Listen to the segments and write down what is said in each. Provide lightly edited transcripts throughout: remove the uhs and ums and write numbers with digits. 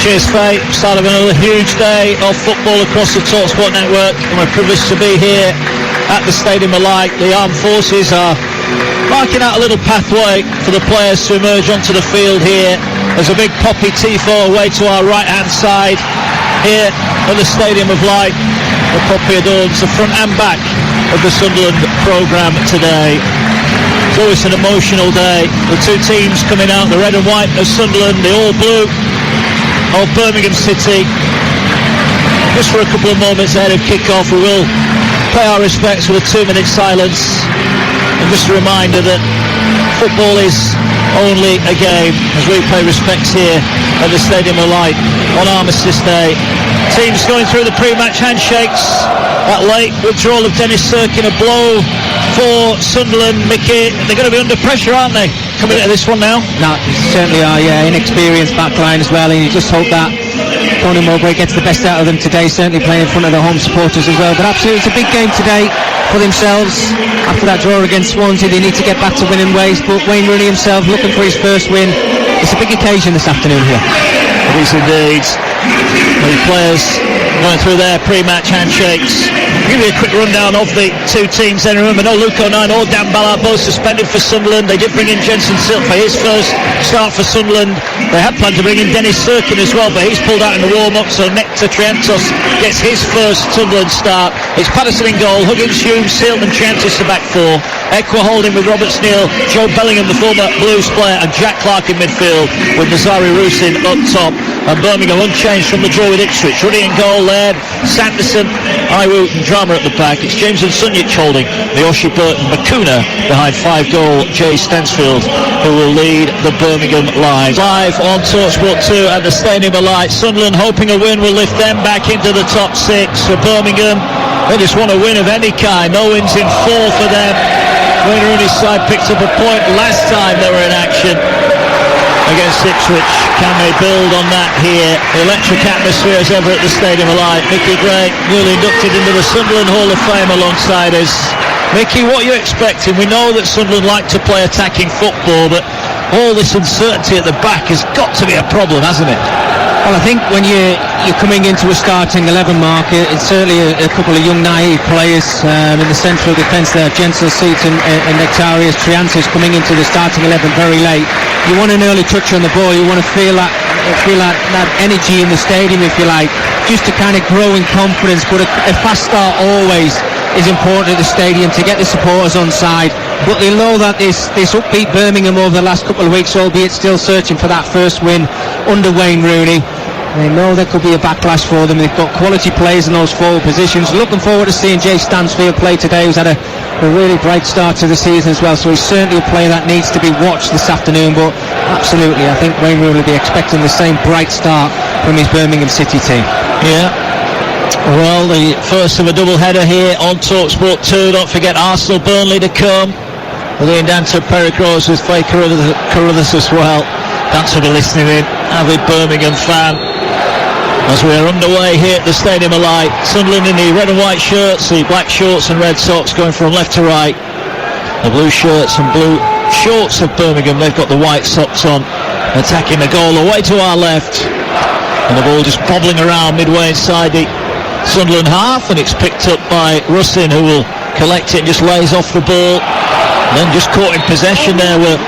Cheers, Faye. Start of another huge day of football across the TalkSport network. And we're privileged to be here at the Stadium of Light. The Armed Forces are marking out a little pathway for the players to emerge onto the field here. There's a big poppy tifo away to our right-hand side here at the Stadium of Light. The poppy adorns the front and back of the Sunderland programme today. It's always an emotional day. The two teams coming out, the red and white of Sunderland, the all blue of Birmingham City. Just for a couple of moments ahead of kick-off, we will pay our respects with a 2-minute silence. And just a reminder that football is only a game as we pay respects here at the Stadium of Light on Armistice Day. Teams going through the pre-match handshakes. That late withdrawal of Dennis Cirkin, a blow for Sunderland. Mickey, they're going to be under pressure, aren't they, coming into this one now? No, certainly are, yeah. Inexperienced backline as well, and you just hope that Tony Mowbray gets the best out of them today, certainly playing in front of the home supporters as well. But absolutely, it's a big game today for themselves. After that draw against Swansea, they need to get back to winning ways, but Wayne Rooney himself looking for his first win. It's a big occasion this afternoon here. It is indeed. The players going through their pre-match handshakes. I'll give you a quick rundown of the two teams then. Remember, no Luke O'Nien or Dan Ballard, both suspended for Sunderland. They did bring in Jensen Silk for his first start for Sunderland. They had planned to bring in Dennis Cirkin as well, but he's pulled out in the warm-up, so Nectar Triantos gets his first Sunderland start. It's Patterson in goal, Huggins, Humes, Sealton and Triantos the back four. Equa holding with Robert Sneal, Joe Bellingham, the former Blues player, and Jack Clark in midfield with Nazari Rusin up top. And Birmingham unchanged from the draw with Ipswich. Ruddy in goal, Laird, Sanderson, Iwood and Drama at the back. It's James and Sunjic holding the Oshie Burton Bakuna behind 5-goal Jay Stansfield, who will lead the Birmingham Lions. Live on TalkSport 2 at the Stadium of Light. Sunderland hoping a win will lift them back into the top 6. For Birmingham, they just want a win of any kind. No wins in 4 for them. Wayne Rooney's side picked up a point last time they were in action against Ipswich. Can they build on that here? The electric atmosphere as ever at the Stadium of Light. Mickey Gray, newly inducted into the Sunderland Hall of Fame alongside us. Mickey, what are you expecting? We know that Sunderland like to play attacking football, but all this uncertainty at the back has got to be a problem, hasn't it? Well, I think when you're coming into a starting 11 mark, it's certainly a couple of young naive players in the central defence there. Jensen, Seaton and Nectarius Triantos coming into the starting 11 very late. You want an early touch on the ball. You want to feel that energy in the stadium, if you like, just to kind of grow in confidence. But a fast start always is important at the stadium to get the supporters on side. But they know that this upbeat Birmingham over the last couple of weeks, albeit still searching for that first win under Wayne Rooney. They know there could be a backlash for them. They've got quality players in those forward positions. Looking forward to seeing Jay Stansfield play today, who's had a really bright start to the season as well. So he's certainly a player that needs to be watched this afternoon. But absolutely, I think Wayne Rooney will be expecting the same bright start from his Birmingham City team. Yeah. Well, the first of a double header here on TalkSport 2. Don't forget Arsenal Burnley to come. With Ian Dancer, Pericros with Faye Carruthers as well. Dancer will be listening in, avid Birmingham fan. As we are underway here at the Stadium of Light. Sunderland in the red and white shirts, the black shorts and red socks going from left to right. The blue shirts and blue shorts of Birmingham, they've got the white socks on. Attacking the goal away to our left. And the ball just bobbling around midway inside the Sunderland half, and it's picked up by Russin, who will collect it and just lays off the ball. And then just caught in possession there were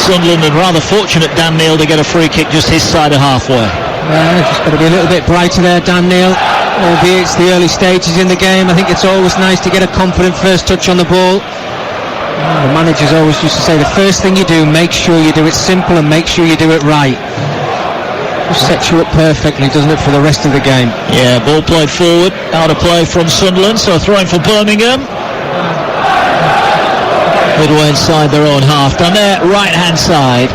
Sunderland, and rather fortunate Dan Neil to get a free kick just his side of halfway. Just got to be a little bit brighter there, Dan Neil, albeit it's the early stages in the game. I think it's always nice to get a confident first touch on the ball. The managers always used to say the first thing you do, make sure you do it simple and make sure you do it right. Just sets you up perfectly, doesn't it, for the rest of the game? Yeah, ball played forward, out of play from Sunderland, so throwing for Birmingham. Midway inside their own half, down their right-hand side.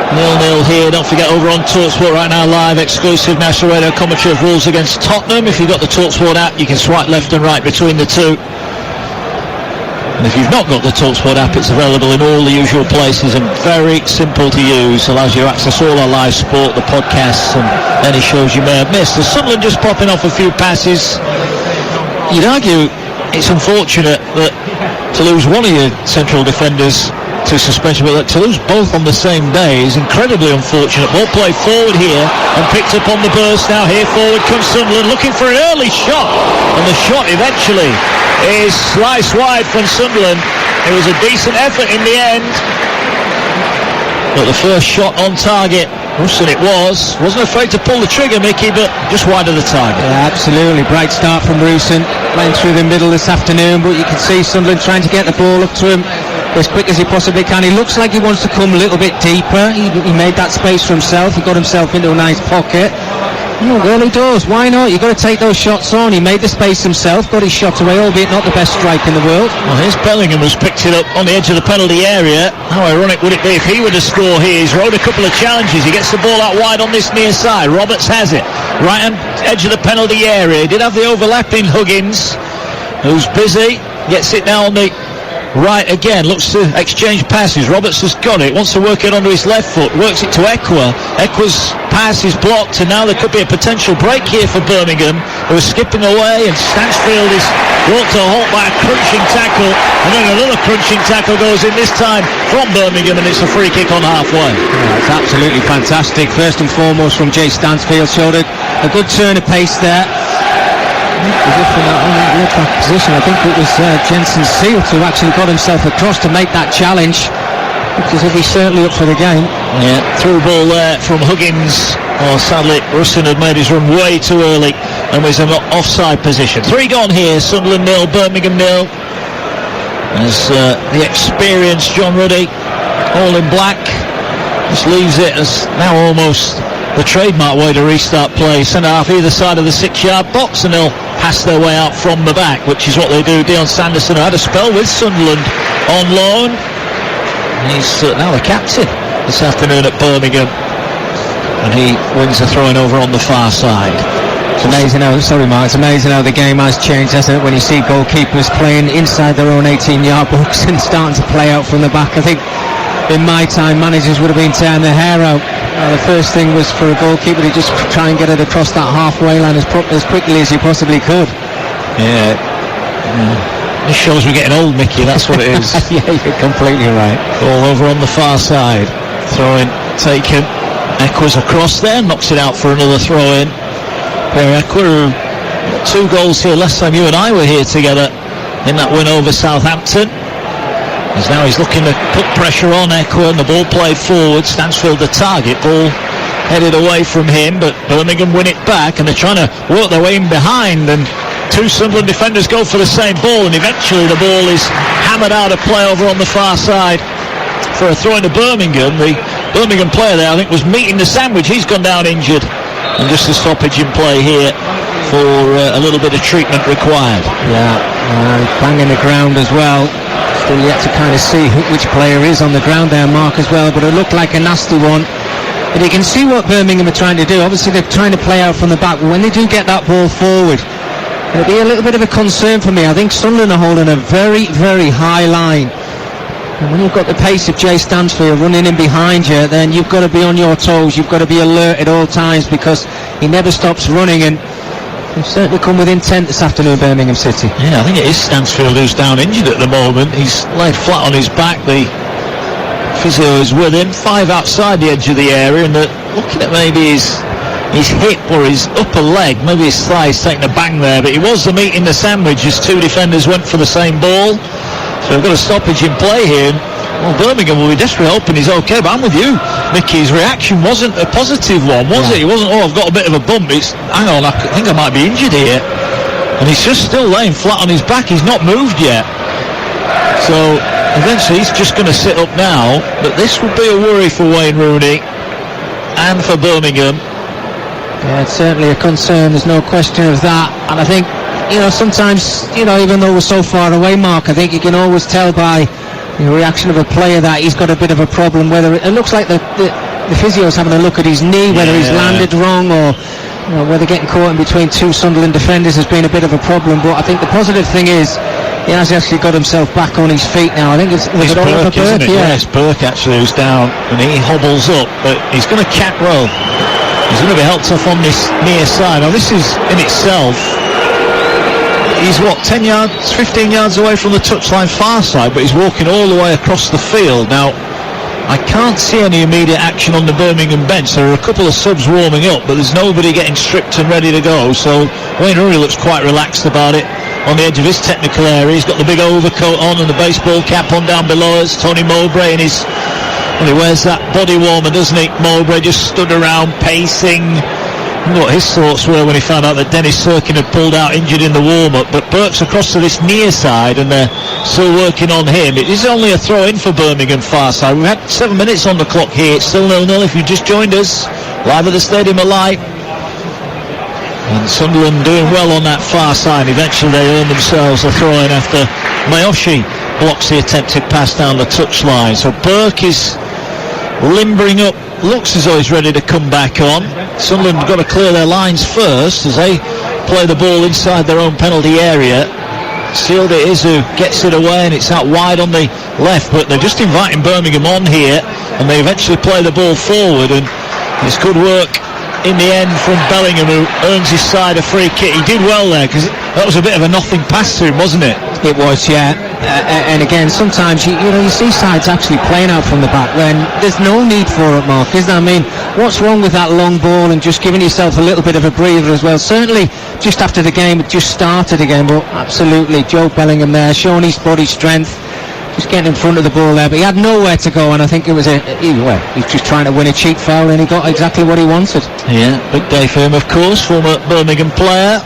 0-0 here. Don't forget, over on TalkSport right now, live exclusive national radio commentary of Wolves against Tottenham. If you've got the TalkSport app, you can swipe left and right between the two. And if you've not got the TalkSport app, it's available in all the usual places and very simple to use. Allows you to access all our live sport, the podcasts and any shows you may have missed. The Sunderland just popping off a few passes. You'd argue it's unfortunate that to lose one of your central defenders to suspension, but to lose both on the same day is incredibly unfortunate. Ball played forward here and picked up on the burst. Now here forward comes Sunderland, looking for an early shot, and the shot eventually is sliced wide from Sunderland. It was a decent effort in the end, but the first shot on target, Russon it wasn't afraid to pull the trigger, Mickey, but just wide of the target. Yeah, absolutely. Bright start from Russon, playing through the middle this afternoon, but you can see Sunderland trying to get the ball up to him as quick as he possibly can. He looks like he wants to come a little bit deeper. He made that space for himself. He got himself into a nice pocket. Oh, well, he does. Why not? You've got to take those shots on. He made the space himself, got his shot away, albeit not the best strike in the world. Well, here's Bellingham, who's picked it up on the edge of the penalty area. How ironic would it be if he were to score here? He's rode a couple of challenges. He gets the ball out wide on this near side. Roberts has it. Right hand edge of the penalty area. He did have the overlapping Huggins, who's busy. Gets it now on the right again, looks to exchange passes. Roberts has got it, wants to work it onto his left foot, works it to Ekwa. Ekwa's pass is blocked, and now there could be a potential break here for Birmingham, who are skipping away, and Stansfield is brought to a halt by a crunching tackle, and then another crunching tackle goes in, this time from Birmingham, and it's a free kick on halfway. Yeah, it's absolutely fantastic. First and foremost from Jay Stansfield, showed a good turn of pace there. That position, I think it was Jensen Seelt who actually got himself across to make that challenge, because he'll be certainly up for the game. Yeah, through ball there from Huggins. Oh, sadly, Russon had made his run way too early and was in an offside position. 3 gone here, Sunderland 0, Birmingham 0. As the experienced John Ruddy, all in black, just leaves it as now almost the trademark way to restart play. Centre half either side of the 6-yard box, and they'll pass their way out from the back, which is what they do. Dion Sanderson, who had a spell with Sunderland on loan, he's now the captain this afternoon at Birmingham, and he wins the throw-in over on the far side. It's amazing how, sorry Mark, it's amazing how the game has changed, hasn't it, when you see goalkeepers playing inside their own 18-yard box and starting to play out from the back. I think in my time, managers would have been tearing their hair out. The first thing was for a goalkeeper to just try and get it across that halfway line as quickly as he possibly could. Yeah. This shows we're getting old, Mickey, that's what it is. Yeah, you're completely right. All over on the far side. Throw-in taken. Ekwa's across there, knocks it out for another throw-in. Pierre Ekwa, 2 goals here last time you and I were here together in that win over Southampton. As now he's looking to put pressure on Ekwa, and the ball played forward. Stansfield the target, ball headed away from him, but Birmingham win it back, and they're trying to work their way in behind, and 2 Sunderland defenders go for the same ball, and eventually the ball is hammered out of play over on the far side for a throw into Birmingham. The Birmingham player there, I think, was meeting the sandwich. He's gone down injured, and just a stoppage in play here for a little bit of treatment required. Yeah, banging the ground as well. Still yet to kind of see which player is on the ground there, Mark, as well, but it looked like a nasty one. But you can see what Birmingham are trying to do. Obviously they're trying to play out from the back, but when they do get that ball forward, it'll be a little bit of a concern for me. I think Sunderland are holding a very, very high line, and when you've got the pace of Jay Stansfield running in behind you, then you've got to be on your toes. You've got to be alert at all times, because he never stops running, and they've certainly come within 10 this afternoon, Birmingham City. Yeah, I think it is Stansfield who's down injured at the moment. He's laid flat on his back. The physio is with him. 5 outside the edge of the area, and looking at maybe his hip or his upper leg, maybe his thigh's taking a bang there, but he was the meat in the sandwich as 2 defenders went for the same ball. So we've got a stoppage in play here. Well, Birmingham will be desperately hoping he's okay, but I'm with you, Mickey. His reaction wasn't a positive one, was it? He wasn't, oh, I've got a bit of a bump. It's, hang on, I think I might be injured here. And he's just still laying flat on his back. He's not moved yet. So eventually he's just going to sit up now. But this would be a worry for Wayne Rooney and for Birmingham. Yeah, it's certainly a concern. There's no question of that. And I think, sometimes, even though we're so far away, Mark, I think you can always tell by the reaction of a player that he's got a bit of a problem. Whether it looks like the physio's having a look at his knee, whether he's landed wrong, or whether getting caught in between 2 Sunderland defenders has been a bit of a problem. But I think the positive thing is he has actually got himself back on his feet now. I think it's Burke, isn't it? Yeah, it's Burke actually who's down, and he hobbles up, but he's going to cat roll. He's going to be helped off on this near side. Now this is in itself he's 10 yards, 15 yards away from the touchline far side, but he's walking all the way across the field. Now, I can't see any immediate action on the Birmingham bench. There are a couple of subs warming up, but there's nobody getting stripped and ready to go. So Wayne Rooney looks quite relaxed about it on the edge of his technical area. He's got the big overcoat on and the baseball cap on down below us. Tony Mowbray in his... Well, he wears that body warmer, doesn't he? Mowbray just stood around pacing. I wonder what his thoughts were when he found out that Dennis Serkin had pulled out injured in the warm-up. But Burke's across to this near side and they're still working on him. It is only a throw-in for Birmingham far side. We've had 7 minutes on the clock here. It's still 0-0 if you just joined us. Live at the Stadium of Light. And Sunderland doing well on that far side. Eventually they earn themselves a throw-in after Mayoshi blocks the attempted pass down the touchline. So Burke is limbering up. Looks as though he's ready to come back on. Sunderland have got to clear their lines first as they play the ball inside their own penalty area. Sealed it is who gets it away and it's out wide on the left, but they're just inviting Birmingham on here and they eventually play the ball forward, and it's good work in the end from Bellingham, who earns his side a free kick. He did well there because that was a bit of a nothing pass to him, wasn't it? It was, yeah. And again, sometimes you see sides actually playing out from the back when there's no need for it, Mark, is there? I mean, what's wrong with that long ball and just giving yourself a little bit of a breather as well? Certainly, just after the game, it just started again, but absolutely, Joe Bellingham there, showing his body strength, just getting in front of the ball there, but he had nowhere to go, and I think it was he's just trying to win a cheap foul, and he got exactly what he wanted. Yeah, big day for him, of course, former Birmingham player.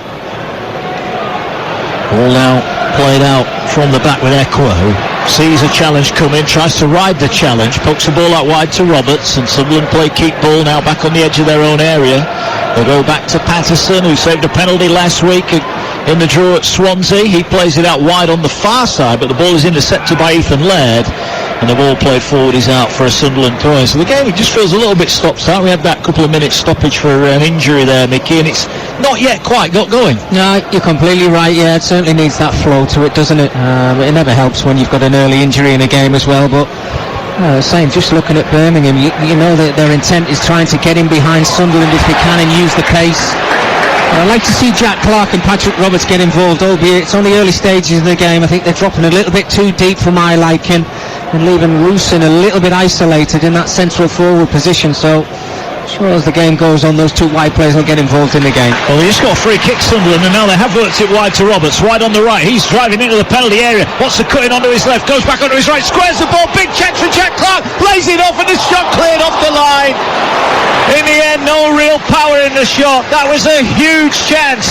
Ball now played out from the back with Ekwa, who sees a challenge coming, tries to ride the challenge, pokes the ball out wide to Roberts, and Sunderland play keep ball now back on the edge of their own area. They go back to Patterson, who saved a penalty last week in the draw at Swansea. He plays it out wide on the far side, but the ball is intercepted by Ethan Laird, and the ball played forward is out for a Sunderland throw. So the game, it just feels a little bit stop-start. We had that couple of minutes stoppage for an injury there, Mickey, and it's not yet quite got going. No, you're completely right. Yeah, it certainly needs that flow to it, doesn't it? It never helps when you've got an early injury in a game as well, but saying, just looking at Birmingham, you know that their intent is trying to get in behind Sunderland if they can and use the pace. I'd like to see Jack Clark and Patrick Roberts get involved, albeit it's on the early stages of the game. I think they're dropping a little bit too deep for my liking and leaving Rusin a little bit isolated in that central forward position. So, sure, as the game goes on, those two wide players will get involved in the game. Well, they just got a free kick, Sunderland, and now they have worked it wide to Roberts, wide on the right. He's driving into the penalty area, wants to cut in onto his left, goes back onto his right, squares the ball, big chance for Jack Clark, plays it off, and the shot cleared off the line. In the end, no real power in the shot. That was a huge chance.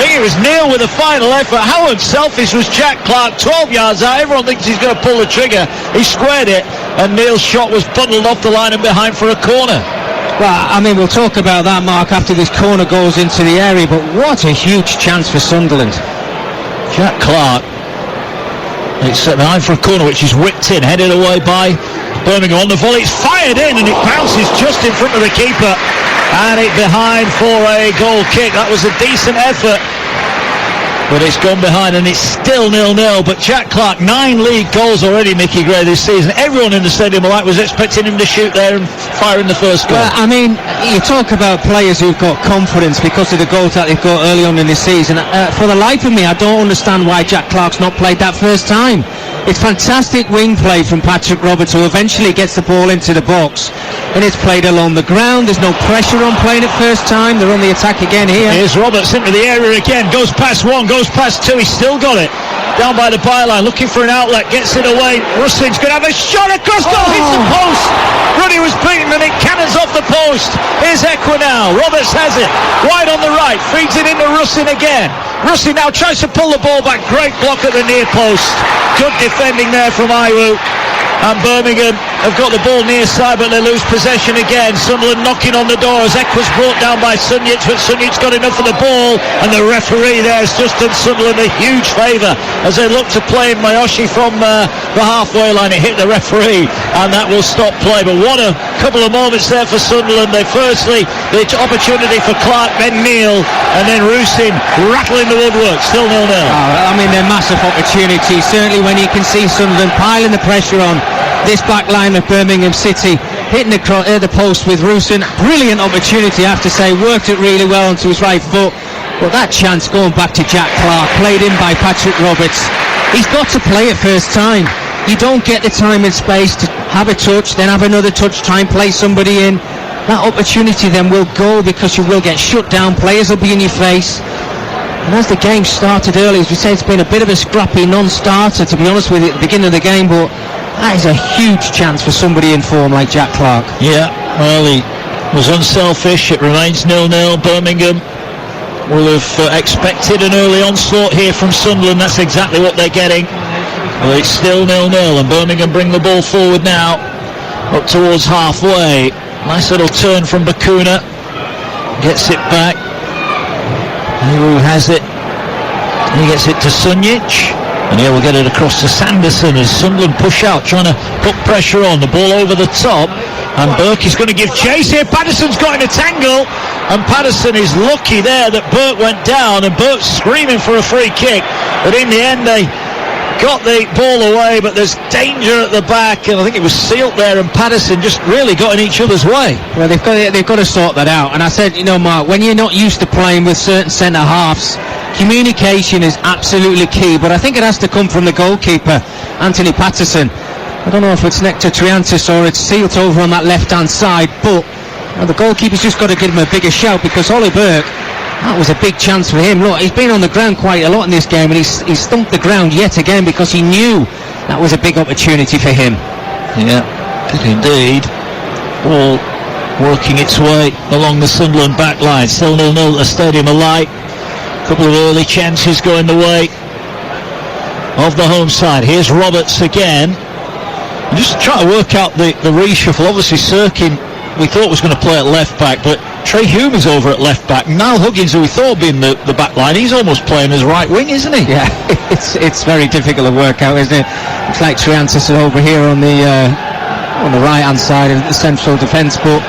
I think it was Neil with the final effort. How unselfish was Jack Clark? 12 yards out. Everyone thinks he's going to pull the trigger. He squared it, and Neil's shot was bundled off the line and behind for a corner. Well, I mean, we'll talk about that, Mark, after this corner goes into the area, but what a huge chance for Sunderland. Jack Clark, it's set behind for a corner, which is whipped in, headed away by Birmingham on the volley. It's fired in and it bounces just in front of the keeper, and it behind for a goal kick. That was a decent effort, but it's gone behind and it's still 0-0. But Jack Clark, 9 league goals already, Mickey Gray, this season. Everyone in the Stadium of Light was expecting him to shoot there and fire in the first goal. Well, I mean, you talk about players who've got confidence because of the goals that they've got early on in the season. For the life of me, I don't understand why Jack Clark's not played that first time. It's fantastic wing play from Patrick Roberts, who eventually gets the ball into the box, and it's played along the ground. There's no pressure on playing it first time. They're on the attack again here. Here's Roberts into the area again, goes past one, goes past two, he's still got it down by the byline, looking for an outlet, gets it away. Ruslin's going to have a shot across goal, hits the post. Ruddy was beaten and it cannons off the post. Here's Ekwa now, Roberts has it wide on the right, feeds it into Russin again. Russin now tries to pull the ball back, great block at the near post. Good defending there from Iwu. And Birmingham have got the ball near side, but they lose possession again. Sunderland knocking on the door as Ekwa's brought down by Sunjic, but Sunjic's got enough of the ball, and the referee there has just done Sunderland a huge favour as they look to play Mayoshi from the halfway line. It hit the referee, and that will stop play. But what a couple of moments there for Sunderland. They firstly, the opportunity for Clark, then Neil, and then Rusin rattling the woodwork. Still 0-0. I mean, they're massive opportunities. Certainly when you can see Sunderland piling the pressure on this back line of Birmingham City, hitting the post with Rusin. Brilliant opportunity, I have to say. Worked it really well onto his right foot. But that chance going back to Jack Clark, played in by Patrick Roberts, he's got to play it first time. You don't get the time and space to have a touch, then have another touch, try and play somebody in. That opportunity then will go because you will get shut down, players will be in your face. And as the game started early, as we say, it's been a bit of a scrappy non-starter, to be honest with you, at the beginning of the game, but that is a huge chance for somebody in form like Jack Clark. Yeah, well, he was unselfish. It remains 0-0. Birmingham will have expected an early onslaught here from Sunderland. That's exactly what they're getting. Well, it's still 0-0, and Birmingham bring the ball forward now, up towards halfway. Nice little turn from Bakuna. Gets it back. Who has it? He gets it to Sunjic. And here we'll get it across to Sanderson as Sunderland push out, trying to put pressure on. The ball over the top. And Burke is going to give chase here. Patterson's got in a tangle. And Patterson is lucky there that Burke went down. And Burke's screaming for a free kick. But in the end, they got the ball away. But there's danger at the back. And I think it was Sealt there. And Patterson just really got in each other's way. Well, they've got to sort that out. And I said, you know, Mark, when you're not used to playing with certain centre-halves, communication is absolutely key. But I think it has to come from the goalkeeper, Anthony Patterson. I don't know if it's Nectar Triantis or it's Sealt over on that left-hand side, but the goalkeeper's just got to give him a bigger shout, because Ollie Burke, that was a big chance for him. Look, he's been on the ground quite a lot in this game, and he's stumped the ground yet again because he knew that was a big opportunity for him. Yeah, indeed. Ball working its way along the Sunderland back line. Still 0-0 at the Stadium of Light. A couple of early chances going the way of the home side. Here's Roberts again. I'm just trying to work out the reshuffle. Obviously Sirkin we thought was going to play at left back, but Trey Hume is over at left back. Niall Huggins, who we thought would be in the back line, he's almost playing as right wing, isn't he? Yeah, it's very difficult to work out, isn't it? It's like Triantis over here on the right hand side of the central defence, but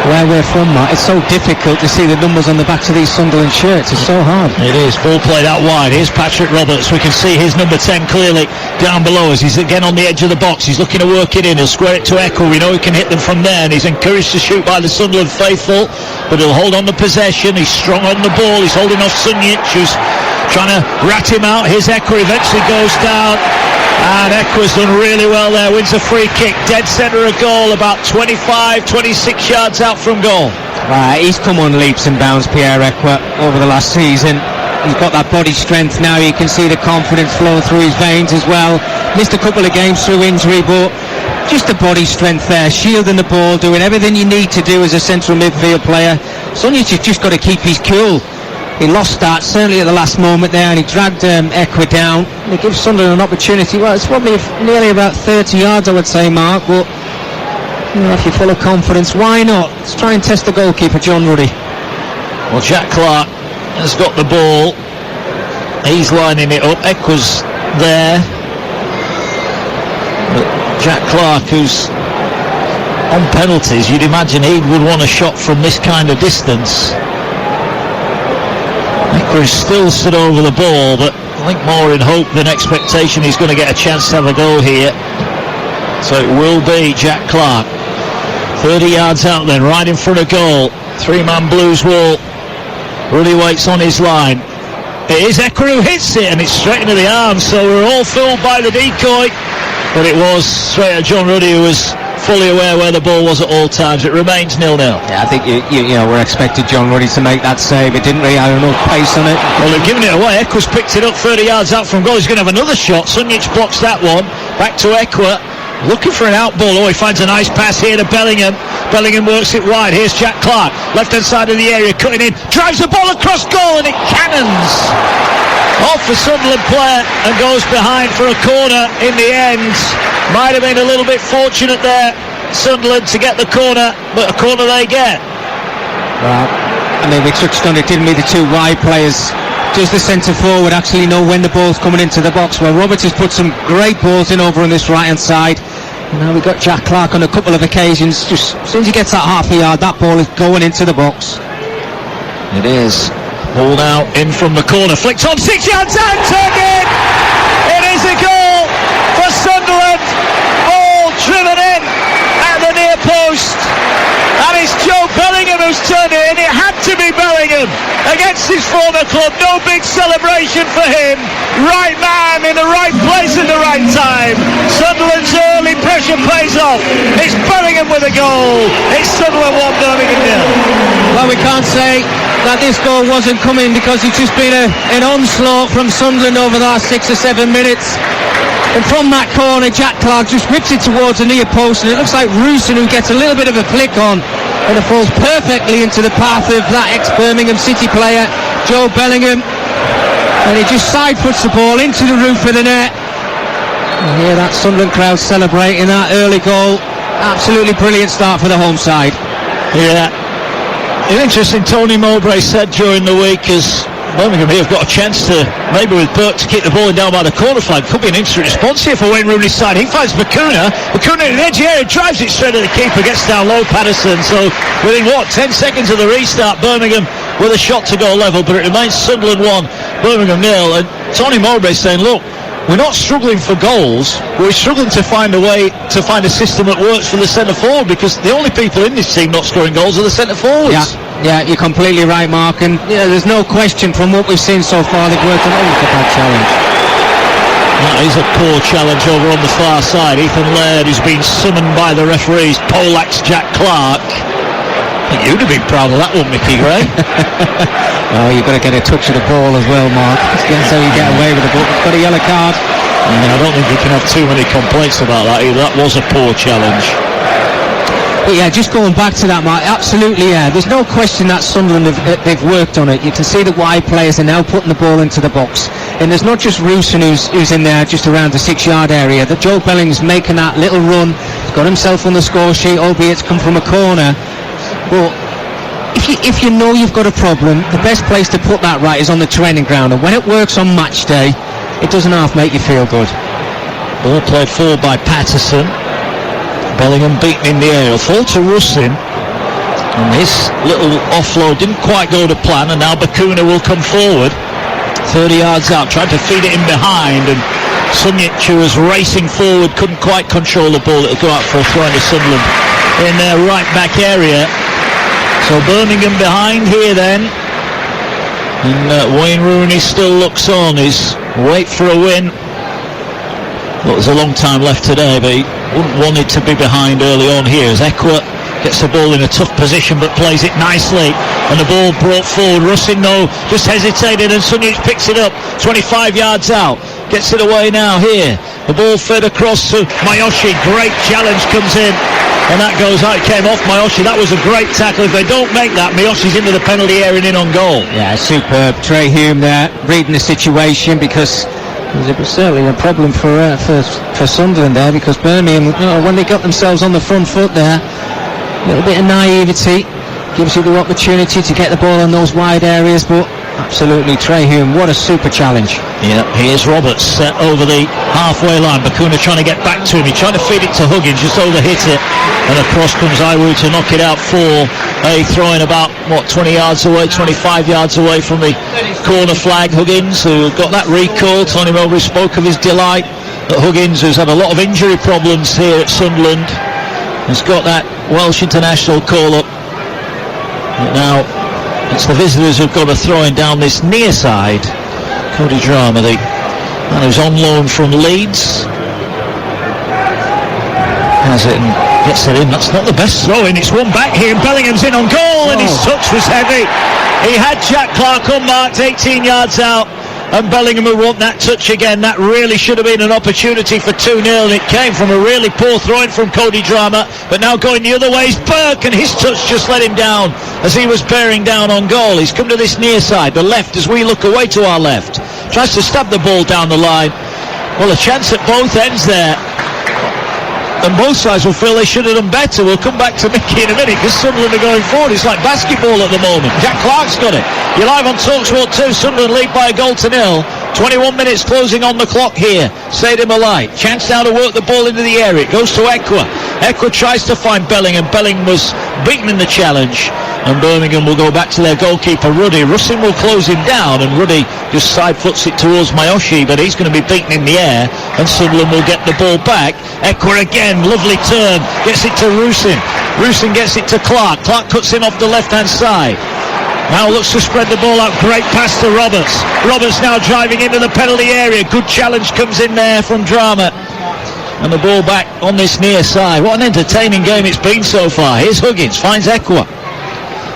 where we're from, Matt, it's so difficult to see the numbers on the backs of these Sunderland shirts. It's so hard. It is. Ball played out wide. Here's Patrick Roberts. We can see his number 10 clearly down below us. He's again on the edge of the box. He's looking to work it in. He'll square it to Echo. We know he can hit them from there, and he's encouraged to shoot by the Sunderland faithful, but he'll hold on to possession. He's strong on the ball. He's holding off Sunjic, who's trying to rat him out. Here's Echo. Eventually goes down, and Echo's done really well there. Wins a free kick. Dead centre of goal, about 25, 26 yards out from goal. Right, he's come on leaps and bounds, Pierre Ekwah, over the last season. He's got that body strength now. You can see the confidence flow through his veins as well. Missed a couple of games through injury, but just the body strength there, shielding the ball, doing everything you need to do as a central midfield player. Sunjic has just got to keep his cool. He lost that, certainly at the last moment there, and he dragged Ekwah down. And it gives Sunderland an opportunity. Well, it's probably nearly about 30 yards, I would say, Mark, but you know, if you're full of confidence, why not? Let's try and test the goalkeeper, John Ruddy. Well, Jack Clark has got the ball. He's lining it up. Ekwah's there. But Jack Clark, who's on penalties, you'd imagine he would want a shot from this kind of distance. Ekwah is still stood over the ball, but I think more in hope than expectation he's going to get a chance to have a go here. So it will be Jack Clark. 30 yards out then, right in front of goal. Three-man Blues wall. Ruddy waits on his line. It is Ekwah who hits it, and it's straight into the arms, so we're all fooled by the decoy. But it was straight at John Ruddy, who was fully aware where the ball was at all times. It remains 0-0. Yeah, I think you know we're expected John Ruddy to make that save. It didn't really have enough pace on it. Well, they've given it away. Ekwah's picked it up 30 yards out from goal. He's going to have another shot. Sunjic blocks that one. Back to Ekwah. Looking for an out ball. Oh, he finds a nice pass here to Bellingham. Bellingham works it wide. Here's Jack Clark, left hand side of the area, cutting in, drives the ball across goal, and it cannons off the Sunderland player and goes behind for a corner in the end. Might have been a little bit fortunate there, Sunderland, to get the corner, but a corner they get. Well, I mean, we touched on it, didn't we? The two wide players. Does the centre forward actually know when the ball's coming into the box? Well, Roberts has put some great balls in over on this right hand side. Now we've got Jack Clark on a couple of occasions. Just as soon as he gets that half a yard, that ball is going into the box. It is. Ball now in from the corner, flicked on, 6 yards out, turned in. It is a goal for Sunderland. Ball driven in at the near post. That is Joe Bellingham who's turned it in. It had to be Jude Bellingham against his former club. No big celebration for him. Right man in the right place at the right time. Sunderland's early pressure pays off. It's Bellingham with a goal. It's Sunderland 1, Birmingham 0. Well, we can't say that this goal wasn't coming, because it's just been an onslaught from Sunderland over the last 6 or 7 minutes. And from that corner, Jack Clark just whips it towards the near post, and it looks like Rooson, who gets a little bit of a flick on, and it falls perfectly into the path of that ex-Birmingham City player, Joe Bellingham. And he just side-foots the ball into the roof of the net. And here that Sunderland crowd celebrating that early goal. Absolutely brilliant start for the home side. Yeah. It's interesting, Tony Mowbray said during the week, as Birmingham here have got a chance to, maybe with Burke, to keep the ball down by the corner flag. Could be an instant response here for Wayne Rooney's side. He finds Bakuna at the edge here, drives it straight at the keeper, gets down low, Patterson. So within 10 seconds of the restart, Birmingham with a shot to go level, but it remains Sunderland 1, Birmingham 0. And Tony Mowbray saying, look, we're not struggling for goals, we're struggling to find a way to find a system that works for the centre forward, because the only people in this team not scoring goals are the centre forwards. Yeah, you're completely right, Mark, and there's no question from what we've seen so far, they've worked on almost a bad challenge. That is a poor challenge over on the far side. Ethan Laird has been summoned by the referees. Polak's Jack Clark. I think you'd have been proud of that one, Mickey Gray. Oh, you've got to get a touch of the ball as well, Mark. That's how you get away with the ball. You've got a yellow card. I don't think you can have too many complaints about that either. That was a poor challenge. But yeah, just going back to that, Mark, absolutely, yeah. There's no question that Sunderland they've worked on it. You can see the wide players are now putting the ball into the box. And there's not just Rooson who's in there just around the 6-yard area. That Joe Bellingham's making that little run. He's got himself on the score sheet, albeit it's come from a corner. But if you know you've got a problem, the best place to put that right is on the training ground. And when it works on match day, it doesn't half make you feel good. Ball played forward by Patterson. Bellingham beaten in the air. He'll fall to Russin. And this little offload didn't quite go to plan, and now Bakuna will come forward. 30 yards out, tried to feed it in behind, and Sunjic, who was racing forward, couldn't quite control the ball. It'll go out for a throw into Sunderland in their right back area. So Birmingham behind here then. And Wayne Rooney still looks on. He's wait for a win. Well, there's a long time left today, but he wouldn't want it to be behind early on here, as Ekwa gets the ball in a tough position but plays it nicely, and the ball brought forward. Russin, though, just hesitated, and Sunjic picks it up 25 yards out, gets it away now here. The ball fed across to Mayoshi. Great challenge comes in, and that goes out. It came off Mayoshi. That was a great tackle. If they don't make that, Mayoshi's into the penalty area and in on goal. Yeah, superb. Trey Hume there reading the situation, because it was certainly a problem for Sunderland there, because Birmingham, when they got themselves on the front foot there, a little bit of naivety gives you the opportunity to get the ball in those wide areas. But absolutely, Trey Hume, what a super challenge. Yeah, here's Roberts set over the halfway line. Bakuna trying to get back to him. He tried to feed it to Huggins, just overhit it, and across comes Iwu to knock it out for a throw-in about 20 yards away, 25 yards away from the corner flag. Huggins, who got that recall. Tony Mowbray spoke of his delight that Huggins, who's had a lot of injury problems here at Sunderland, has got that Welsh international call-up. But now it's the visitors who've got a throw-in down this near side. Cody Drama, the man who's on loan from Leeds, has it and gets it in. That's not the best throw-in. It's one back here, and Bellingham's in on goal, and his touch was heavy. He had Jack Clark unmarked 18 yards out, and Bellingham will want that touch again. That really should have been an opportunity for 2-0, and it came from a really poor throw-in from Cody Drama. But now going the other way is Burke, and his touch just let him down as he was bearing down on goal. He's come to this near side, the left, as we look away to our left. Tries to stab the ball down the line. Well, a chance at both ends there, and both sides will feel they should have done better. We'll come back to Mickey in a minute, because Sunderland are going forward. It's like basketball at the moment. Jack Clark's got it. You're live on TalkSport 2. Sunderland lead by a goal to 0. 21 minutes closing on the clock here. Stadium alight. Chance now to work the ball into the area. It goes to Ekwa. Ekwa tries to find Bellingham. Bellingham was beaten in the challenge, and Birmingham will go back to their goalkeeper Ruddy. Russin will close him down, and Ruddy just side foots it towards Mayoshi, but he's going to be beaten in the air, and Sunderland will get the ball back. Ekwa again, lovely turn, gets it to Russin. Russin gets it to Clark. Clark cuts in off the left hand side. Now looks to spread the ball out. Great pass to Roberts. Roberts now driving into the penalty area. Good challenge comes in there from Drama. And the ball back on this near side. What an entertaining game it's been so far. Here's Huggins, finds Ekwa.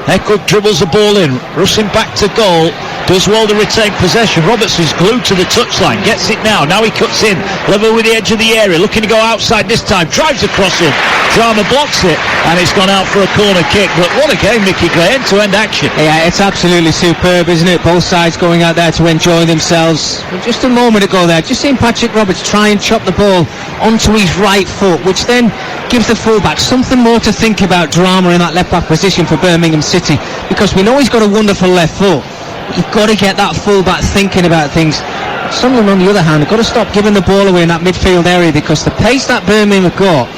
Ekwa dribbles the ball in, rushing back to goal. Does well to retain possession. Roberts is glued to the touchline. Gets it now. Now he cuts in. Level with the edge of the area. Looking to go outside this time. Drives across him. Drama blocks it. And it's gone out for a corner kick. But what a game, Mickey Gray. End-to-end action. Yeah, it's absolutely superb, isn't it? Both sides going out there to enjoy themselves. But just a moment ago there, just seen Patrick Roberts try and chop the ball onto his right foot, which then gives the fullback something more to think about. Drama in that left-back position for Birmingham City. Because we know he's got a wonderful left foot. You've got to get that fullback thinking about things. Sunderland, on the other hand, have got to stop giving the ball away in that midfield area, because the pace that Birmingham have got,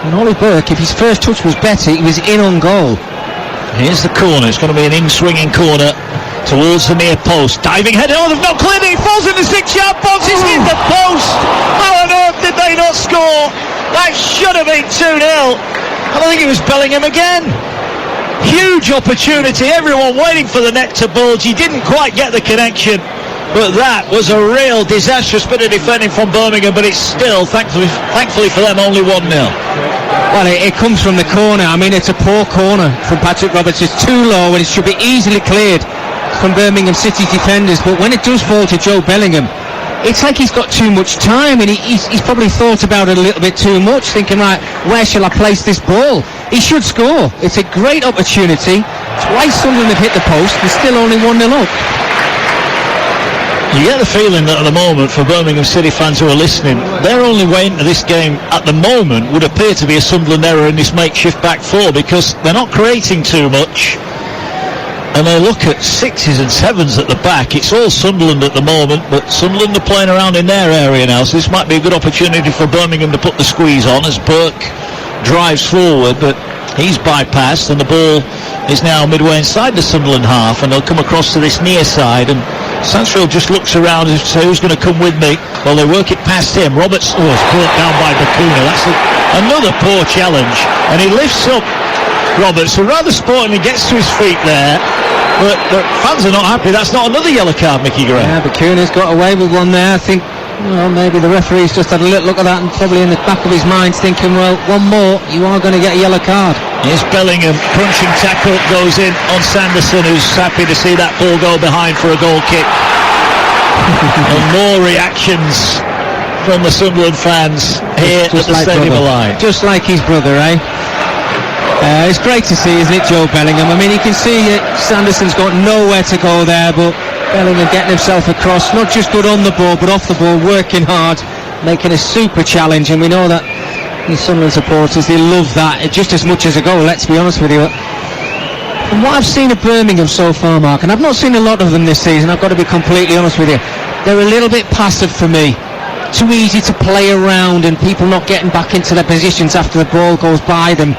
and Ollie Burke, if his first touch was better, he was in on goal. Here's the corner. It's going to be an in-swinging corner towards the near post. Diving header. Oh, they've not cleared it. He falls in the 6-yard box. It's hit the post. How on earth did they not score? That should have been 2-0. I think it was Bellingham again. Huge opportunity, everyone waiting for the net to bulge. He didn't quite get the connection, but that was a real disastrous bit of defending from Birmingham. But it's still, thankfully for them, only 1-0. Well, it comes from the corner. I mean, it's a poor corner from Patrick Roberts. It's too low and it should be easily cleared from Birmingham City's defenders. But when it does fall to Joe Bellingham, it's like he's got too much time, and he's probably thought about it a little bit too much, thinking, right, where shall I place this ball? He should score. It's a great opportunity. Twice Sunderland have hit the post, and still only 1-0 up. You get the feeling that at the moment, for Birmingham City fans who are listening, their only way into this game at the moment would appear to be a Sunderland error in this makeshift back four, because they're not creating too much. And they look at 6s and 7s at the back. It's all Sunderland at the moment, but Sunderland are playing around in their area now, so this might be a good opportunity for Birmingham to put the squeeze on as Burke drives forward, but he's bypassed, and the ball is now midway inside the Sunderland half, and they'll come across to this near side, and Sansfield just looks around and says, who's going to come with me? Well, they work it past him. Roberts is brought down by Bakuna. That's another poor challenge, and he lifts up Roberts, who rather sportingly gets to his feet there, but the fans are not happy. That's not another yellow card, Mickey Gray. Yeah, Bakuna's got away with one there. I think, well, maybe the referee's just had a little look at that and probably in the back of his mind thinking, well, one more, you are going to get a yellow card. Here's Bellingham, crunching tackle goes in on Sanderson, who's happy to see that ball go behind for a goal kick. And more reactions from the Sunderland fans here at the Stadium of Light. Just like his brother, eh? It's great to see, isn't it, Joe Bellingham? I mean, you can see Sanderson's got nowhere to go there, but Bellingham getting himself across, not just good on the ball, but off the ball, working hard, making a super challenge, and we know that the Sunderland supporters, they love that just as much as a goal, let's be honest with you. From what I've seen of Birmingham so far, Mark, and I've not seen a lot of them this season, I've got to be completely honest with you, they're a little bit passive for me. Too easy to play around, and people not getting back into their positions after the ball goes by them.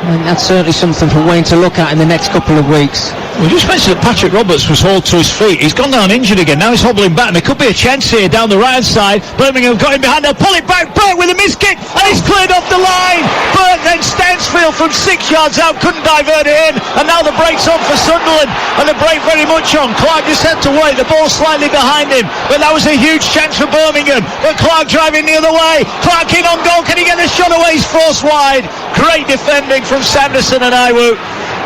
And that's certainly something for Wayne to look at in the next couple of weeks. We just mentioned that Patrick Roberts was hauled to his feet. He's gone down injured again. Now he's hobbling back, and there could be a chance here down the right-hand side. Birmingham got him behind. They'll pull it back. Burke with a missed kick, and he's cleared off the line. Burke then Stansfield from 6 yards out, couldn't divert it in, and now the break's on for Sunderland, and the break very much on. Clark just had to wait. The ball slightly behind him, but that was a huge chance for Birmingham. But Clark driving the other way. Clark in on goal. Can he get the shot away? He's forced wide. Great defending from Sanderson and Iwu,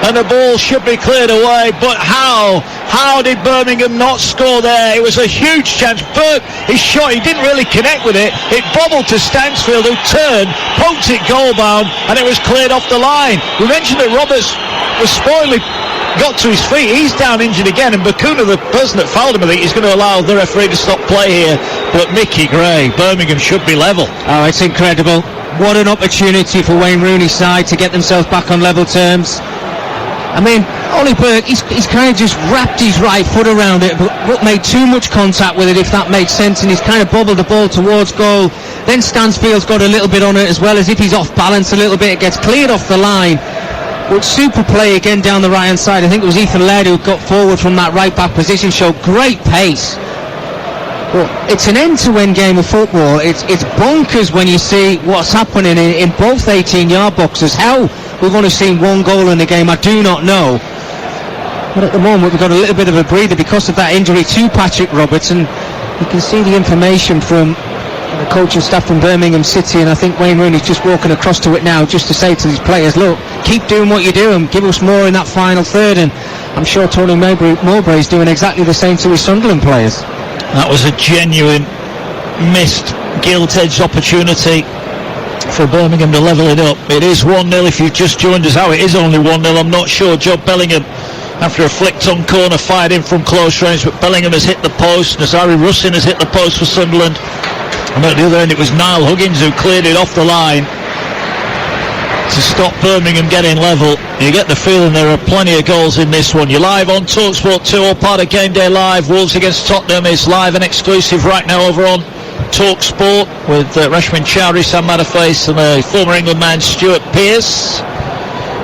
and the ball should be cleared away. But how did Birmingham not score there? It was a huge chance. Burke, his shot, he didn't really connect with it. It bobbled to Stansfield, who turned, poked it goal bound, and it was cleared off the line. We mentioned that Roberts was spoiling, got to his feet. He's down injured again, and Bakuna, the person that fouled him, I think, is going to allow the referee to stop play here. But Mickey Gray, Birmingham should be level. Oh, it's incredible. What an opportunity for Wayne Rooney's side to get themselves back on level terms. I mean, Ollie Burke, he's kind of just wrapped his right foot around it, but made too much contact with it, if that makes sense, and he's kind of bobbled the ball towards goal. Then Stansfield's got a little bit on it as well, as if he's off balance a little bit. It gets cleared off the line. But super play again down the right-hand side. I think it was Ethan Laird who got forward from that right-back position, showed great pace. But it's an end-to-end game of football. It's bonkers when you see what's happening in both 18-yard boxes. How we've only seen one goal in the game, I do not know. But at the moment we've got a little bit of a breather because of that injury to Patrick Roberts, and you can see the information from the coaching staff from Birmingham City, and I think Wayne Rooney's just walking across to it now just to say to these players, look, keep doing what you do and give us more in that final third. And I'm sure Tony Mowbray's doing exactly the same to his Sunderland players. That was a genuine missed gilt-edged opportunity for Birmingham to level it up. It is 1-0 if you've just joined us. How it is only 1-0 I'm not sure. Joe Bellingham, after a flicked on corner, fired in from close range, but Bellingham has hit the post. Nazari Russin has hit the post for Sunderland, and at the other end it was Niall Huggins who cleared it off the line to stop Birmingham getting level. You get the feeling there are plenty of goals in this one. You're live on TalkSport 2, all part of Game Day Live. Wolves against Tottenham is live and exclusive right now over on TalkSport with Rashmin Chowdhury, Sam Matterface, and the former England man Stuart Pearce.